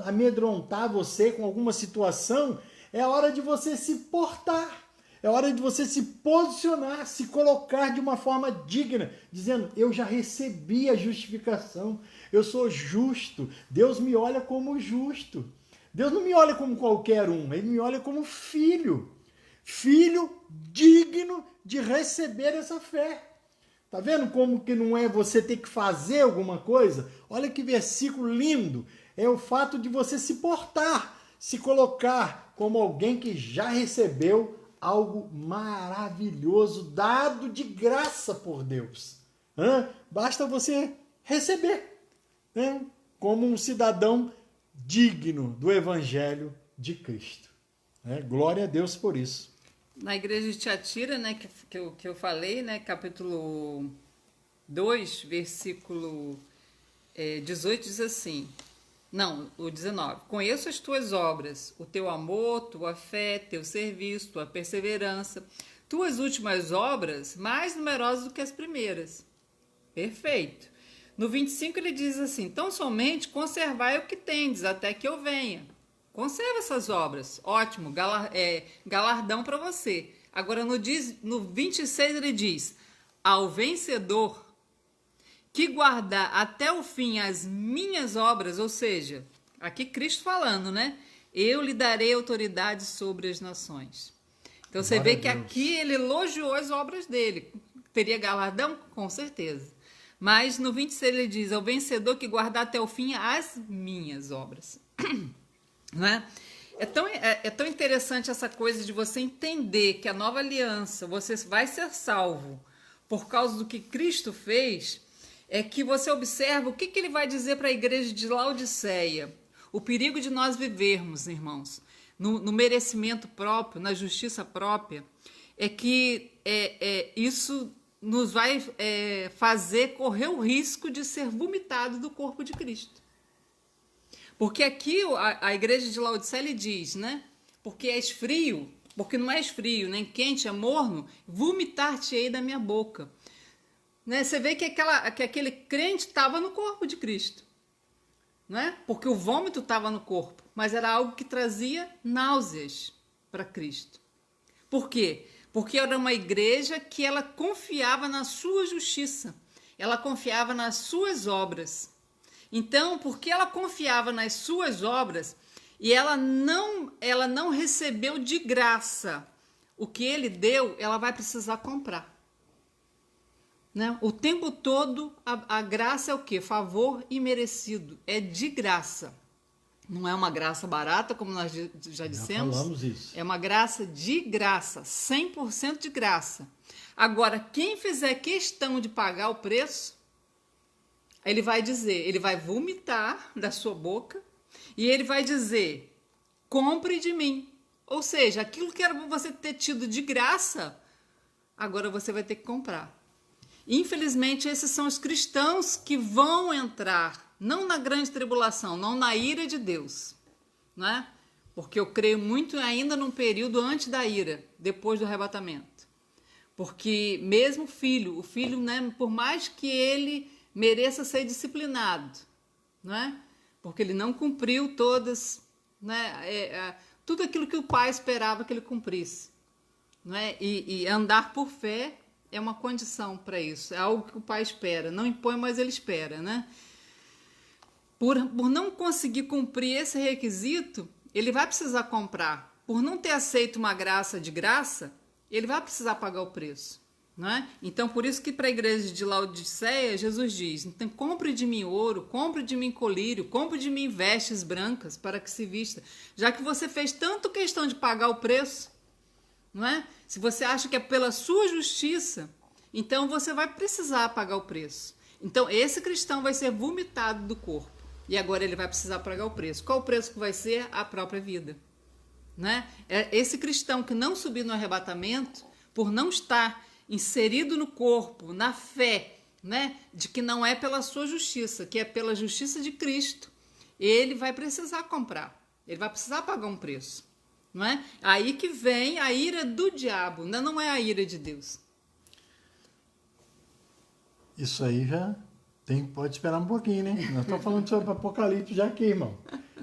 amedrontar você com alguma situação, é hora de você se portar. É hora de você se posicionar, se colocar de uma forma digna, dizendo: eu já recebi a justificação, eu sou justo, Deus me olha como justo. Deus não me olha como qualquer um, Ele me olha como filho. Filho digno de receber essa fé. Tá vendo como que não é você ter que fazer alguma coisa? Olha que versículo lindo. É o fato de você se portar, se colocar como alguém que já recebeu algo maravilhoso, dado de graça por Deus. Basta você receber, como um cidadão digno do Evangelho de Cristo. Glória a Deus por isso. Na igreja de Tiatira, né, que eu falei, né, capítulo 2, versículo 18, diz assim, não, o 19, conheço as tuas obras, o teu amor, tua fé, teu serviço, tua perseverança, tuas últimas obras mais numerosas do que as primeiras. Perfeito. No 25 ele diz assim, tão somente conservai o que tendes até que eu venha. Conserva essas obras. Ótimo, galardão para você. Agora no 26 ele diz, ao vencedor que guardar até o fim as minhas obras, ou seja, aqui Cristo falando, né? Eu lhe darei autoridade sobre as nações. Então você vê que aqui ele elogiou as obras dele. Teria galardão? Com certeza. Mas no 26 ele diz, ao vencedor que guardar até o fim as minhas obras. Não é? É tão interessante essa coisa de você entender que a nova aliança, você vai ser salvo por causa do que Cristo fez, é que você observa o que ele vai dizer para a igreja de Laodiceia. O perigo de nós vivermos, irmãos, no merecimento próprio, na justiça própria, é que isso nos vai fazer correr o risco de ser vomitado do corpo de Cristo. Porque aqui a igreja de Laodiceia ele diz, né? Porque és frio, porque não és frio, nem quente, é morno, vomitar-te-ei da minha boca. Né? Você vê que aquele crente estava no corpo de Cristo. Né? Porque o vômito estava no corpo, mas era algo que trazia náuseas para Cristo. Por quê? Porque era uma igreja que ela confiava na sua justiça, ela confiava nas suas obras. Então, porque ela confiava nas suas obras e ela não recebeu de graça o que ele deu, ela vai precisar comprar. Né? O tempo todo a graça é o quê? Favor imerecido, é de graça. Não é uma graça barata, como nós já dissemos. Já falamos isso. É uma graça de graça, 100% de graça. Agora, quem fizer questão de pagar o preço, ele vai dizer, ele vai vomitar da sua boca e ele vai dizer, compre de mim. Ou seja, aquilo que era para você ter tido de graça, agora você vai ter que comprar. Infelizmente, esses são os cristãos que vão entrar, não na grande tribulação, não na ira de Deus, né? Porque eu creio muito ainda num período antes da ira, depois do arrebatamento. Porque mesmo o filho, né, por mais que ele mereça ser disciplinado, né? Porque ele não cumpriu todas, né, tudo aquilo que o pai esperava que ele cumprisse, né? E andar por fé é uma condição para isso, é algo que o pai espera, não impõe, mas ele espera, né? Por não conseguir cumprir esse requisito, ele vai precisar comprar. Por não ter aceito uma graça de graça, ele vai precisar pagar o preço, né? Então, por isso que para a igreja de Laodiceia, Jesus diz, então, compre de mim ouro, compre de mim colírio, compre de mim vestes brancas para que se vista, já que você fez tanto questão de pagar o preço, não é? Se você acha que é pela sua justiça, então você vai precisar pagar o preço. Então esse cristão vai ser vomitado do corpo e agora ele vai precisar pagar o preço. Qual o preço que vai ser? A própria vida, né? Esse cristão que não subir no arrebatamento, por não estar inserido no corpo, na fé, né, de que não é pela sua justiça, que é pela justiça de Cristo, ele vai precisar comprar, ele vai precisar pagar um preço. Não é? Aí que vem a ira do diabo, não é a ira de Deus. Isso aí já pode esperar um pouquinho, né? Nós estamos falando sobre Apocalipse já aqui, irmão.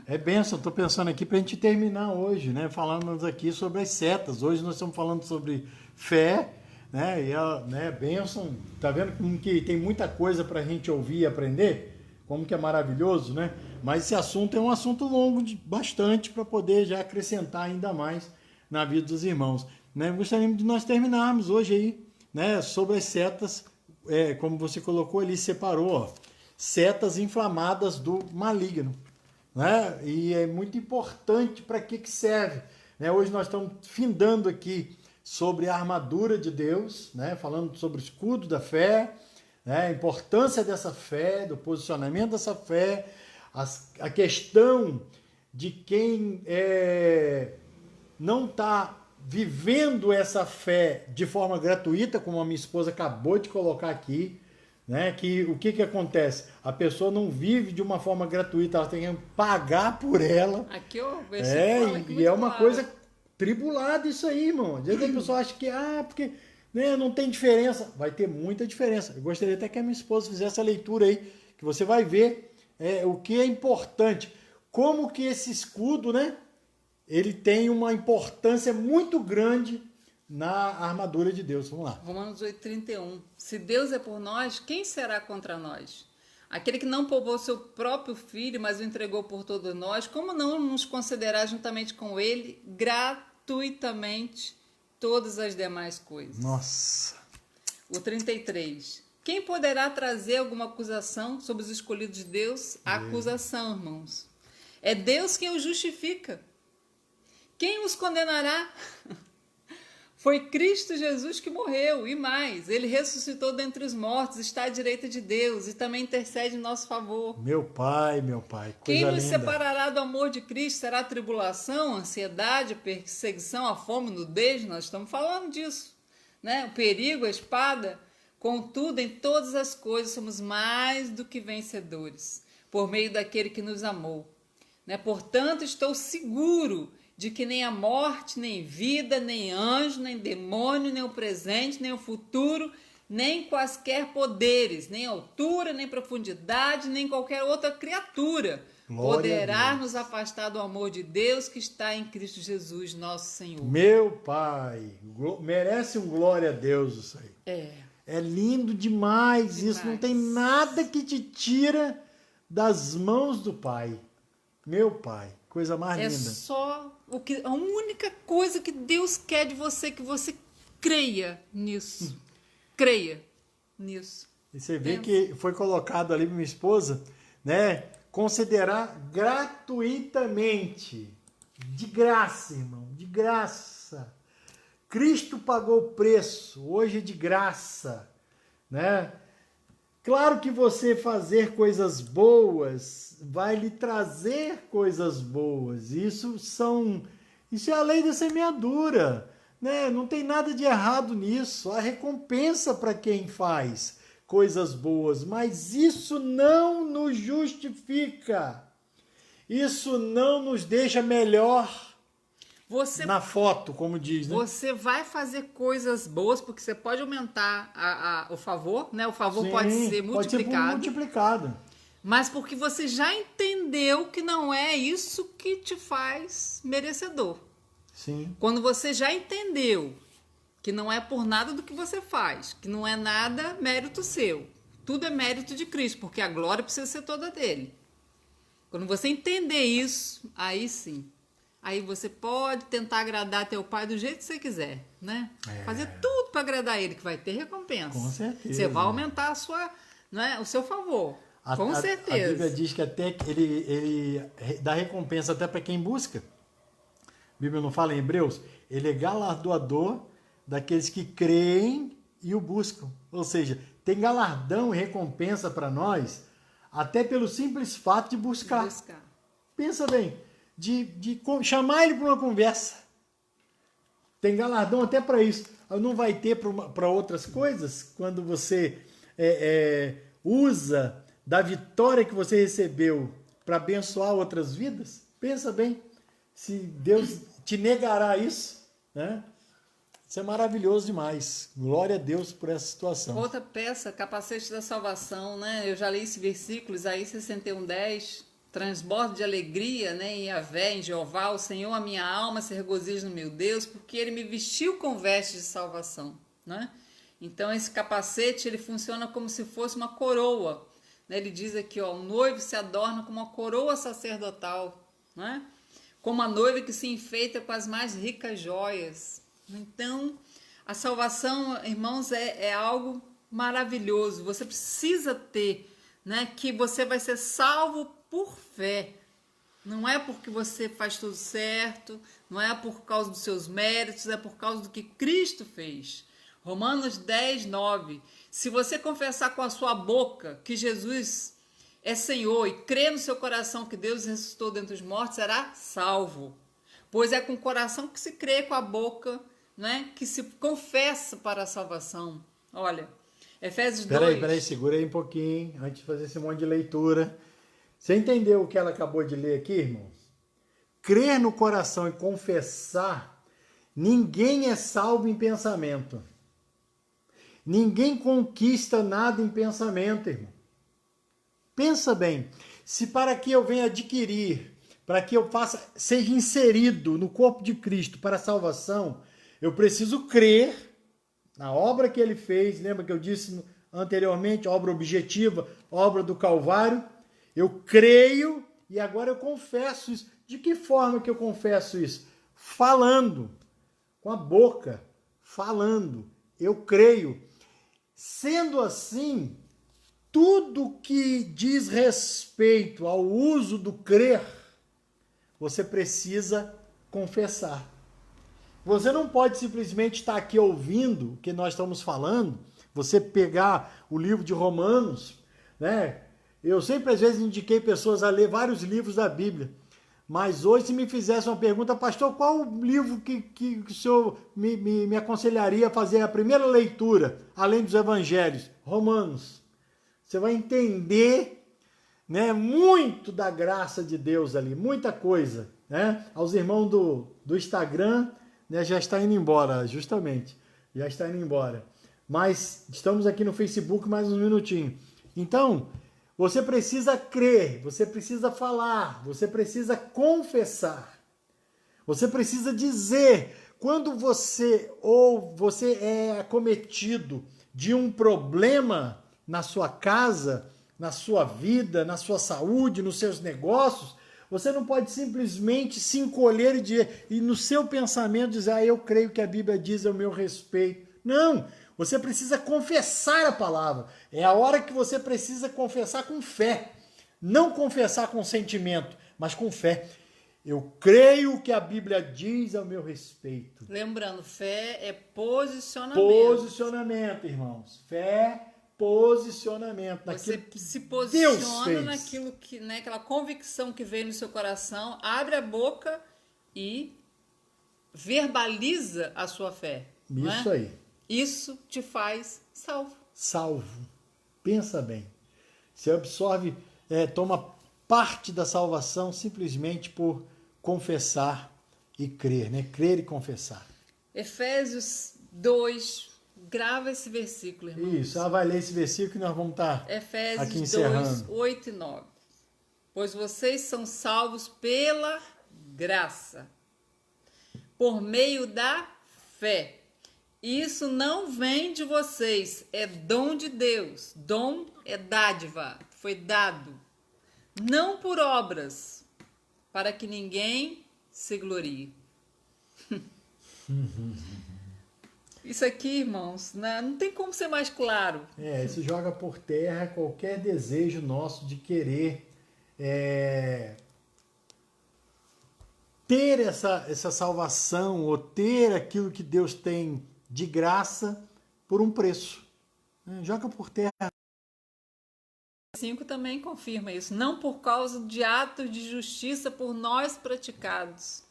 É bênção, estou pensando aqui para a gente terminar hoje, né? Falando aqui sobre as setas. Hoje nós estamos falando sobre fé, né? E né, bênção. Tá vendo como que tem muita coisa para a gente ouvir e aprender? Como que é maravilhoso, né? Mas esse assunto é um assunto longo bastante para poder já acrescentar ainda mais na vida dos irmãos. Né? Gostaríamos de nós terminarmos hoje aí, né, sobre as setas, como você colocou ali, separou, ó, setas inflamadas do maligno. Né? E é muito importante para que serve. Né? Hoje nós estamos findando aqui sobre a armadura de Deus, né? Falando sobre o escudo da fé, né? A importância dessa fé, do posicionamento dessa fé, a questão de quem não está vivendo essa fé de forma gratuita, como a minha esposa acabou de colocar aqui, né? Que o que acontece? A pessoa não vive de uma forma gratuita, ela tem que pagar por ela. Aqui o versículo fala que e é uma claro. coisa tribulada isso aí, irmão. Às vezes a pessoa acha que porque né, não tem diferença. Vai ter muita diferença. Eu gostaria até que a minha esposa fizesse a leitura aí, que você vai ver o que é importante. Como que esse escudo, né? Ele tem uma importância muito grande na armadura de Deus. Vamos lá. Romanos 8,31. Se Deus é por nós, quem será contra nós? Aquele que não poupou seu próprio filho, mas o entregou por todos nós, como não nos considerar juntamente com ele gratuitamente todas as demais coisas? Nossa. O 33. Quem poderá trazer alguma acusação sobre os escolhidos de Deus? A acusação, irmãos. É Deus quem os justifica. Quem os condenará? Foi Cristo Jesus que morreu, e mais, ele ressuscitou dentre os mortos, está à direita de Deus e também intercede em nosso favor. Meu Pai, coisa Quem nos linda. separará do amor de Cristo? Será a tribulação, a ansiedade, a perseguição, a fome, nudez? Nós estamos falando disso, né? O perigo, a espada. Contudo, em todas as coisas somos mais do que vencedores, por meio daquele que nos amou. né? Portanto, estou seguro de que nem a morte, nem vida, nem anjo, nem demônio, nem o presente, nem o futuro, nem quaisquer poderes, nem altura, nem profundidade, nem qualquer outra criatura poderá nos afastar do amor de Deus que está em Cristo Jesus, nosso Senhor. Meu Pai, merece um glória a Deus isso aí. É lindo demais. Isso não tem nada que te tira das mãos do Pai. Meu Pai, coisa mais linda. É só a única coisa que Deus quer de você, que você creia nisso. Creia nisso. E você vê que foi colocado ali para minha esposa, né? Considerar gratuitamente. De graça, irmão, de graça. Cristo pagou o preço, hoje é de graça, né? Claro que você fazer coisas boas vai lhe trazer coisas boas. Isso é a lei da semeadura, né? Não tem nada de errado nisso. Há recompensa para quem faz coisas boas, mas isso não nos justifica. Isso não nos deixa melhor. Na foto, como diz, né? Você vai fazer coisas boas, porque você pode aumentar o favor, né? O favor pode ser multiplicado. Pode ser multiplicado. Mas porque você já entendeu que não é isso que te faz merecedor. Sim. Quando você já entendeu que não é por nada do que você faz, que não é nada mérito seu. Tudo é mérito de Cristo, porque a glória precisa ser toda dele. Quando você entender isso, aí sim. Aí você pode tentar agradar teu pai do jeito que você quiser, né? Fazer tudo para agradar ele, que vai ter recompensa. Com certeza. Você vai aumentar o seu favor. Com certeza. A Bíblia diz que até ele dá recompensa até para quem busca. A Bíblia não fala em Hebreus? Ele é galardoador daqueles que creem e o buscam. Ou seja, tem galardão e recompensa para nós até pelo simples fato de buscar. Pensa bem. De chamar ele para uma conversa. Tem galardão até para isso. Não vai ter para outras coisas? Quando você usa da vitória que você recebeu para abençoar outras vidas? Pensa bem. Se Deus te negará isso, né? Isso é maravilhoso demais. Glória a Deus por essa situação. Outra peça, capacete da salvação, né? Eu já li esse versículo, Isaías 61:10. Transbordo de alegria, né, em Yahvé, em Jeová, o Senhor, a minha alma se regozija no meu Deus, porque ele me vestiu com vestes de salvação, né? Então esse capacete, ele funciona como se fosse uma coroa, né? Ele diz aqui, ó, o noivo se adorna com uma coroa sacerdotal, né? Como a noiva que se enfeita com as mais ricas joias. Então, a salvação, irmãos, é algo maravilhoso. Você precisa ter, né, que você vai ser salvo por fé. Não é porque você faz tudo certo, não é por causa dos seus méritos, é por causa do que Cristo fez. Romanos 10:9. Se você confessar com a sua boca que Jesus é Senhor e crer no seu coração que Deus ressuscitou dentre os mortos, será salvo. Pois é com o coração que se crê, com a boca, né, que se confessa para a salvação. Olha, Efésios 2... Peraí, segura aí um pouquinho, antes de fazer esse monte de leitura. Você entendeu o que ela acabou de ler aqui, irmãos? Crer no coração e confessar, ninguém é salvo em pensamento. Ninguém conquista nada em pensamento, irmão. Pensa bem, se para que eu venha adquirir, para que eu seja inserido no corpo de Cristo para a salvação, eu preciso crer na obra que ele fez. Lembra que eu disse anteriormente, obra objetiva, obra do Calvário? Eu creio e agora eu confesso isso. De que forma que eu confesso isso? Falando, com a boca, falando. Eu creio. Sendo assim, tudo que diz respeito ao uso do crer, você precisa confessar. Você não pode simplesmente estar aqui ouvindo o que nós estamos falando, você pegar o livro de Romanos, né? Eu sempre, às vezes, indiquei pessoas a ler vários livros da Bíblia. Mas hoje, se me fizesse uma pergunta, pastor, qual o livro que o senhor me aconselharia a fazer a primeira leitura, além dos evangelhos? Romanos. Você vai entender né? Muito da graça de Deus ali, muita coisa, né? Aos irmãos do Instagram, né? Já está indo embora, justamente, já está indo embora. Mas estamos aqui no Facebook mais um minutinho. Então, você precisa crer, você precisa falar, você precisa confessar, você precisa dizer. Quando você é acometido de um problema na sua casa, na sua vida, na sua saúde, nos seus negócios, você não pode simplesmente se encolher e no seu pensamento dizer, eu creio que a Bíblia diz ao meu respeito. Não, você precisa confessar a palavra. É a hora que você precisa confessar com fé. Não confessar com sentimento, mas com fé. Eu creio que a Bíblia diz ao meu respeito. Lembrando, fé é posicionamento. Posicionamento, irmãos. Fé, posicionamento. Você se posiciona naquilo que, né, aquela convicção que veio no seu coração, abre a boca e verbaliza a sua fé. Isso aí. Isso te faz salvo. Salvo. Pensa bem. Você absorve, toma parte da salvação simplesmente por confessar e crer, né? Crer e confessar. Efésios 2, grava esse versículo, irmão. Isso, vai ler esse versículo e nós vamos estar aqui encerrando. Efésios 2, 8 e 9. Pois vocês são salvos pela graça, por meio da fé. Isso não vem de vocês, é dom de Deus. Dom é dádiva, foi dado. Não por obras, para que ninguém se glorie. Isso aqui, irmãos, não tem como ser mais claro. Isso joga por terra qualquer desejo nosso de querer ter essa salvação ou ter aquilo que Deus tem de graça por um preço. Joga por terra. 5 também confirma isso. Não por causa de atos de justiça por nós praticados,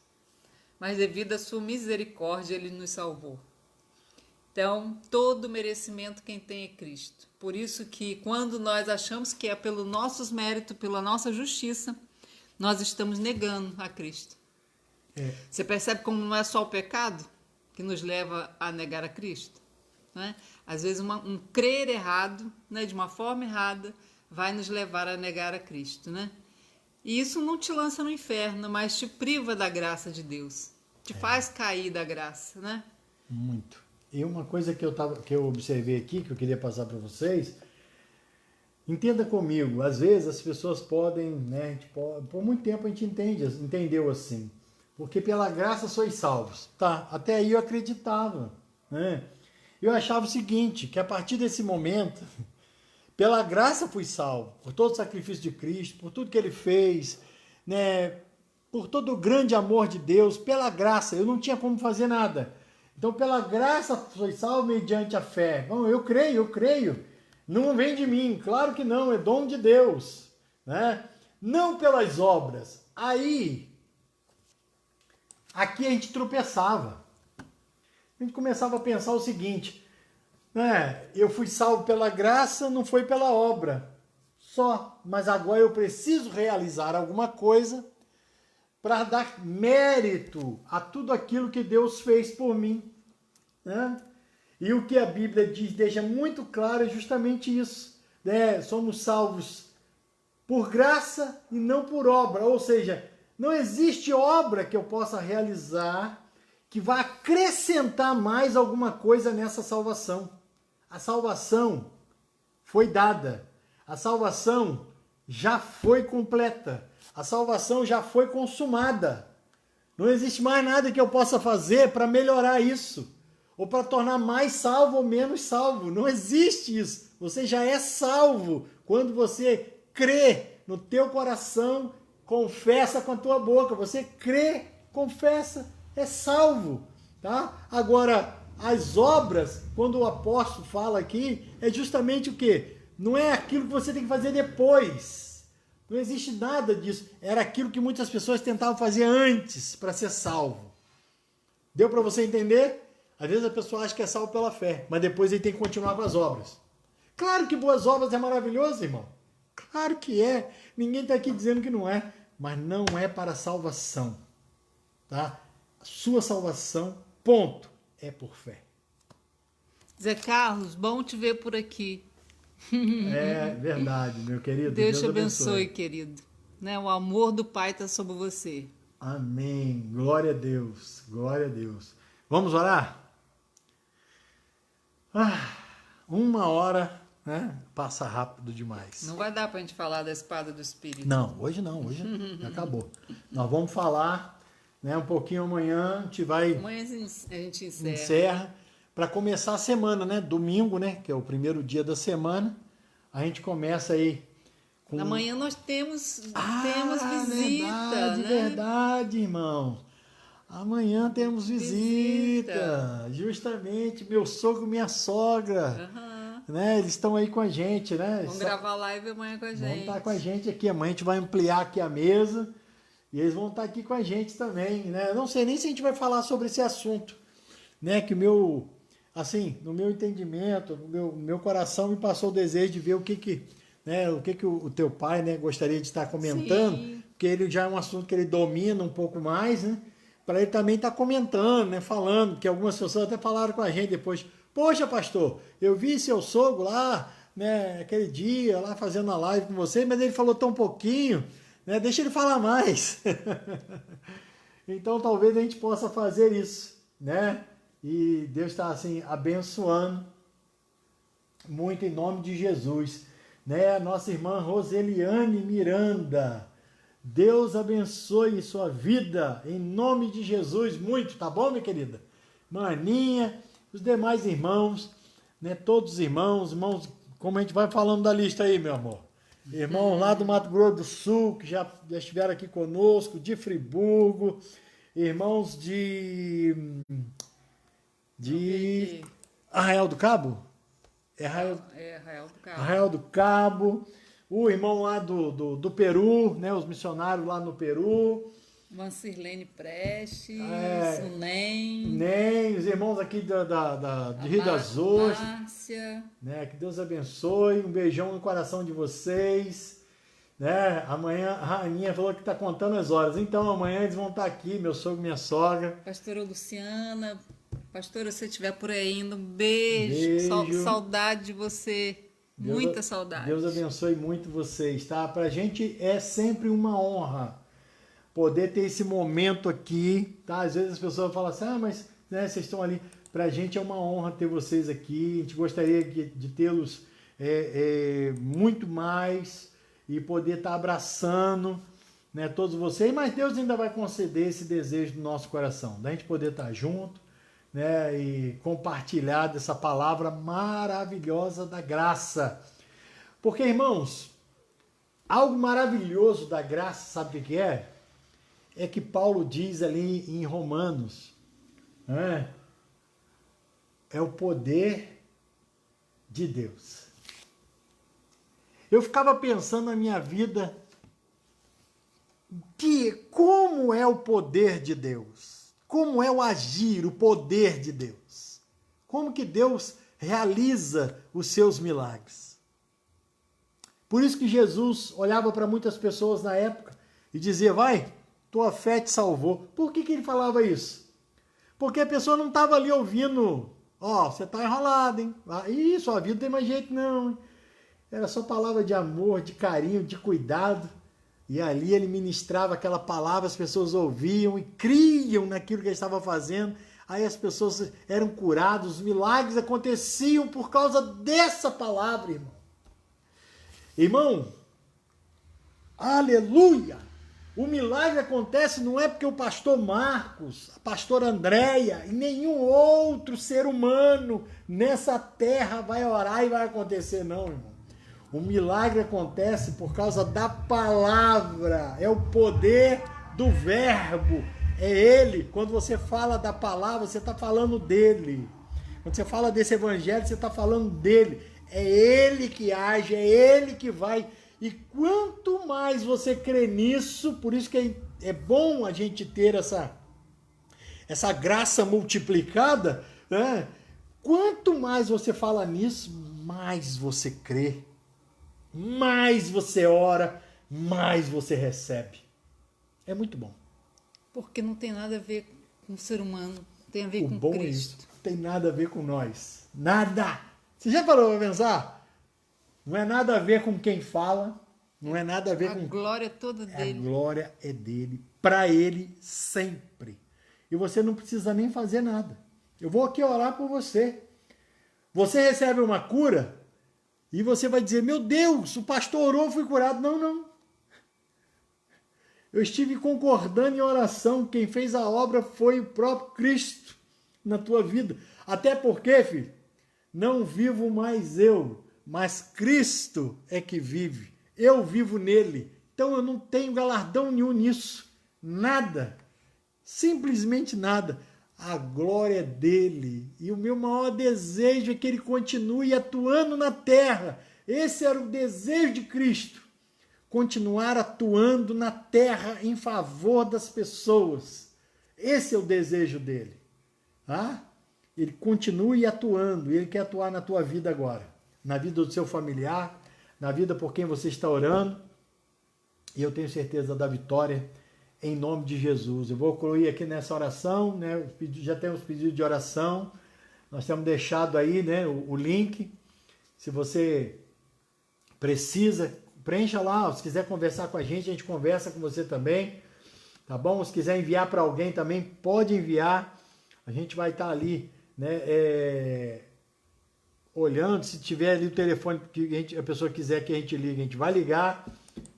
mas devido à sua misericórdia ele nos salvou. Então, todo merecimento quem tem é Cristo. Por isso que quando nós achamos que é pelo nossos méritos, pela nossa justiça, nós estamos negando a Cristo. Você percebe como não é só o pecado que nos leva a negar a Cristo? Né? Às vezes um crer errado, né, de uma forma errada, vai nos levar a negar a Cristo, né? E isso não te lança no inferno, mas te priva da graça de Deus. Te faz cair da graça, né? Muito. E uma coisa que eu observei aqui, que eu queria passar para vocês, entenda comigo, às vezes as pessoas podem, né, por muito tempo a gente entendeu assim, porque pela graça sois salvos. Tá, até aí eu acreditava, né? Eu achava o seguinte, que a partir desse momento, pela graça fui salvo, por todo o sacrifício de Cristo, por tudo que Ele fez, né, por todo o grande amor de Deus, pela graça, eu não tinha como fazer nada. Então, pela graça fui salvo mediante a fé. Bom, eu creio. Não vem de mim, claro que não, é dom de Deus, né? Não pelas obras. Aí, aqui a gente tropeçava. A gente começava a pensar o seguinte, né? Eu fui salvo pela graça, não foi pela obra só, mas agora eu preciso realizar alguma coisa para dar mérito a tudo aquilo que Deus fez por mim, né? E o que a Bíblia diz, deixa muito claro, é justamente isso, né? Somos salvos por graça e não por obra, ou seja, não existe obra que eu possa realizar que vá acrescentar mais alguma coisa nessa salvação. A salvação foi dada, a salvação já foi completa, a salvação já foi consumada. Não existe mais nada que eu possa fazer para melhorar isso, ou para tornar mais salvo ou menos salvo. Não existe isso. Você já é salvo quando você crê no teu coração, confessa com a tua boca. Você crê, confessa, é salvo. Tá? Agora, as obras, quando o apóstolo fala aqui, é justamente o quê? Não é aquilo que você tem que fazer depois. Não existe nada disso. Era aquilo que muitas pessoas tentavam fazer antes para ser salvo. Deu para você entender? Às vezes a pessoa acha que é salvo pela fé, mas depois ele tem que continuar com as obras. Claro que boas obras é maravilhoso, irmão. Claro que é. Ninguém está aqui dizendo que não é. Mas não é para salvação. Tá? A sua salvação, ponto, é por fé. Zé Carlos, bom te ver por aqui. É verdade, meu querido. Deus te abençoe, querido. Né? O amor do Pai está sobre você. Amém. Glória a Deus. Glória a Deus. Vamos orar? 1 hora, né? Passa rápido demais. Não vai dar para a gente falar da espada do Espírito. Não, hoje já acabou. Nós vamos falar, né, um pouquinho amanhã, a gente vai... Amanhã a gente encerra para começar a semana, né? Domingo, né? Que é o primeiro dia da semana. A gente começa aí com... Amanhã nós temos visita, verdade, né? Verdade, irmão. Amanhã temos visita. Justamente, meu sogro e minha sogra. Né? Eles estão aí com a gente, né? Vão gravar live amanhã com a gente. Vão estar com a gente aqui. Amanhã a gente vai ampliar aqui a mesa. E eles vão estar aqui com a gente também, né? Eu não sei nem se a gente vai falar sobre esse assunto, né? Que no meu entendimento, no meu coração me passou o desejo de ver o que o teu pai, né, gostaria de estar comentando, Sim. porque ele já é um assunto que ele domina um pouco mais, né? Para ele também estar comentando, né, falando, que algumas pessoas até falaram com a gente depois, poxa, pastor, eu vi seu sogro lá, né, aquele dia, lá fazendo a live com você, mas ele falou tão pouquinho, né, deixa ele falar mais. Então talvez a gente possa fazer isso, né? E Deus está assim abençoando muito em nome de Jesus, né? A nossa irmã Roseliane Miranda, Deus abençoe sua vida em nome de Jesus muito, tá bom, minha querida? Maninha, os demais irmãos, né? Todos os irmãos, como a gente vai falando da lista aí, meu amor. Irmãos lá do Mato Grosso do Sul, que já estiveram aqui conosco, de Friburgo, irmãos de Arraial do Cabo? Arraial do Cabo. Arraial do Cabo. O irmão lá do Peru, né? Os missionários lá no Peru. Vancirlene Prestes, o Nem, os irmãos aqui de Rio das Ostras. Márcia. Né? Que Deus abençoe. Um beijão no coração de vocês. Né? Amanhã a Rainha falou que está contando as horas. Então amanhã eles vão estar aqui, meu sogro e minha sogra. Pastora Luciana. Pastora, se você estiver por aí ainda, um beijo. Saudade de você. Muita saudade. Deus abençoe muito vocês, tá? Pra gente é sempre uma honra poder ter esse momento aqui, tá? Às vezes as pessoas falam assim, mas né, vocês estão ali. Pra gente é uma honra ter vocês aqui. A gente gostaria de tê-los muito mais e poder estar abraçando, né, todos vocês. Mas Deus ainda vai conceder esse desejo do nosso coração, da gente poder estar junto, né, e compartilhar dessa palavra maravilhosa da graça. Porque, irmãos, algo maravilhoso da graça, sabe o que é? É que Paulo diz ali em Romanos, né? É o poder de Deus. Eu ficava pensando na minha vida como é o poder de Deus. Como é o agir, o poder de Deus? Como que Deus realiza os seus milagres? Por isso que Jesus olhava para muitas pessoas na época e dizia, vai, tua fé te salvou. Por que ele falava isso? Porque a pessoa não estava ali ouvindo, você está enrolado, hein? Sua vida não tem mais jeito não, hein? Era só palavra de amor, de carinho, de cuidado. E ali ele ministrava aquela palavra, as pessoas ouviam e criam naquilo que ele estava fazendo. Aí as pessoas eram curadas, os milagres aconteciam por causa dessa palavra, irmão. Irmão, aleluia! O milagre acontece não é porque o pastor Marcos, a pastora Andréia e nenhum outro ser humano nessa terra vai orar e vai acontecer, não, irmão. O milagre acontece por causa da palavra, é o poder do verbo, é ele. Quando você fala da palavra, você está falando dele. Quando você fala desse evangelho, você está falando dele. É ele que age, é ele que vai. E quanto mais você crê nisso, por isso que é bom a gente ter essa graça multiplicada, né? Quanto mais você fala nisso, mais você crê. mais você ora, mais você recebe. É muito bom. Porque não tem nada a ver com o ser humano, tem a ver O com bom é Cristo. isso. Não tem nada a ver com nós. Nada. Você já parou para pensar? Não é nada a ver com quem fala. Não é nada a ver A com... glória toda A dele. glória é dele, para ele sempre. E você não precisa nem fazer nada. Eu vou aqui orar por você. Você recebe uma cura e você vai dizer, meu Deus, o pastor orou, fui curado. Não, não. Eu estive concordando em oração. Quem fez a obra foi o próprio Cristo na tua vida. Até porque, filho, não vivo mais eu, mas Cristo é que vive. Eu vivo nele. Então eu não tenho galardão nenhum nisso. Nada. Simplesmente nada. A glória é dele. E o meu maior desejo é que ele continue atuando na terra. Esse era o desejo de Cristo. Continuar atuando na terra em favor das pessoas. Esse é o desejo dele. Tá? Ele continue atuando. Ele quer atuar na tua vida agora. Na vida do seu familiar. Na vida por quem você está orando. E eu tenho certeza da vitória em nome de Jesus. Eu vou concluir aqui nessa oração, né? Já temos pedido de oração. Nós temos deixado aí, né, o link. Se você precisa, preencha lá. Se quiser conversar com a gente conversa com você também. Tá bom? Se quiser enviar para alguém também, pode enviar. A gente vai estar ali, né, olhando. Se tiver ali o telefone que a pessoa quiser que a gente ligue, a gente vai ligar.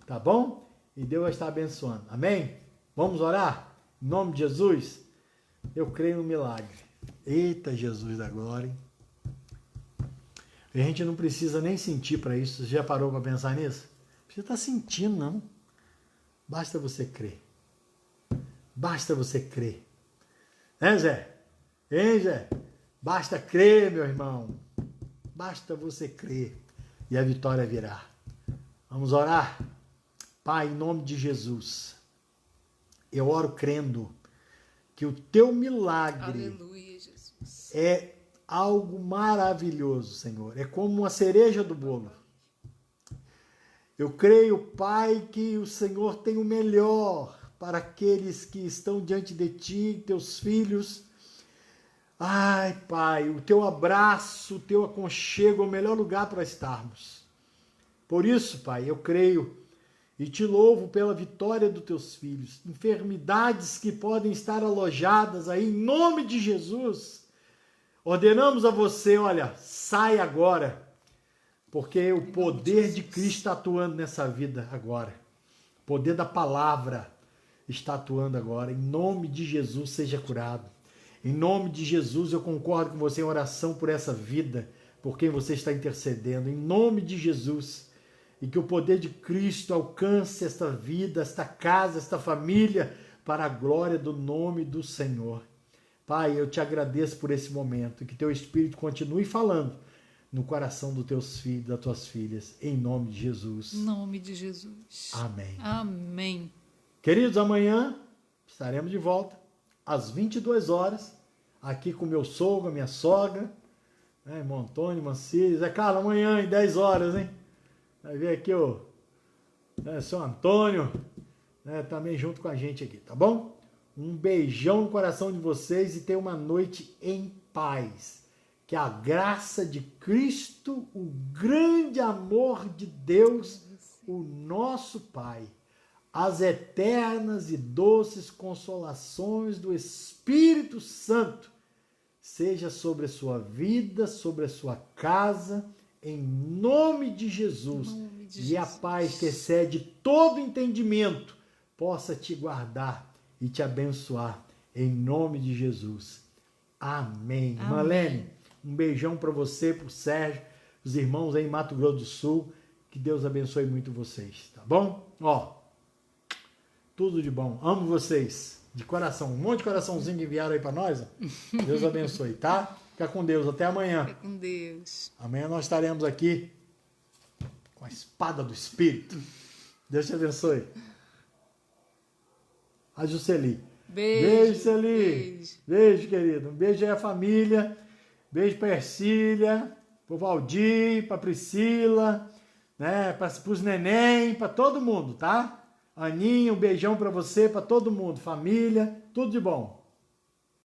Tá bom? E Deus vai estar abençoando. Amém? Vamos orar? Em nome de Jesus? Eu creio no milagre. Eita, Jesus da glória. Hein? A gente não precisa nem sentir para isso. Você já parou para pensar nisso? Não precisa estar sentindo, não. Basta você crer. Basta você crer. Né, Zé? Hein, Zé? Basta crer, meu irmão. Basta você crer. E a vitória virá. Vamos orar? Pai, em nome de Jesus, eu oro crendo que o teu milagre Aleluia, Jesus. é algo maravilhoso, Senhor. É como uma cereja do bolo. Eu creio, Pai, que o Senhor tem o melhor para aqueles que estão diante de ti, teus filhos. Ai, Pai, o teu abraço, o teu aconchego é o melhor lugar para estarmos. Por isso, Pai, eu creio e te louvo pela vitória dos teus filhos. Enfermidades que podem estar alojadas aí, em nome de Jesus. Ordenamos a você, olha, sai agora. Porque o poder de Cristo está atuando nessa vida agora. O poder da palavra está atuando agora. Em nome de Jesus, seja curado. Em nome de Jesus, eu concordo com você em oração por essa vida, por quem você está intercedendo. Em nome de Jesus. E que o poder de Cristo alcance esta vida, esta casa, esta família, para a glória do nome do Senhor. Pai, eu te agradeço por esse momento. Que teu Espírito continue falando no coração dos teus filhos, das tuas filhas. Em nome de Jesus. Em nome de Jesus. Amém. Amém. Queridos, amanhã estaremos de volta às 22 horas, aqui com meu sogro, minha sogra, né, irmão Antônio Mancini. Zé Carlos, amanhã, em 10 horas, hein? Vai ver aqui o seu Antônio, né, também junto com a gente aqui, tá bom? Um beijão no coração de vocês e tenha uma noite em paz. Que a graça de Cristo, o grande amor de Deus, o nosso Pai, as eternas e doces consolações do Espírito Santo, seja sobre a sua vida, sobre a sua casa, em nome de Jesus. E a paz que excede todo entendimento possa te guardar e te abençoar, em nome de Jesus. Amém. Amém. Marlene, um beijão para você, para o Sérgio, os irmãos aí em Mato Grosso do Sul. Que Deus abençoe muito vocês, tá bom? Ó, tudo de bom. Amo vocês, de coração. Um monte de coraçãozinho que enviaram aí para nós. Ó. Deus abençoe, tá? Fica com Deus. Até amanhã. Fica com Deus. Amanhã nós estaremos aqui com a espada do Espírito. Deus te abençoe. A Jusceli. Beijo, Celi. Beijo. Beijo, querido. Um beijo aí à família. Beijo para Ercília, para o Valdir, para Priscila. né? Para os neném, para todo mundo, tá? Aninha, um beijão para você, para todo mundo, família, tudo de bom.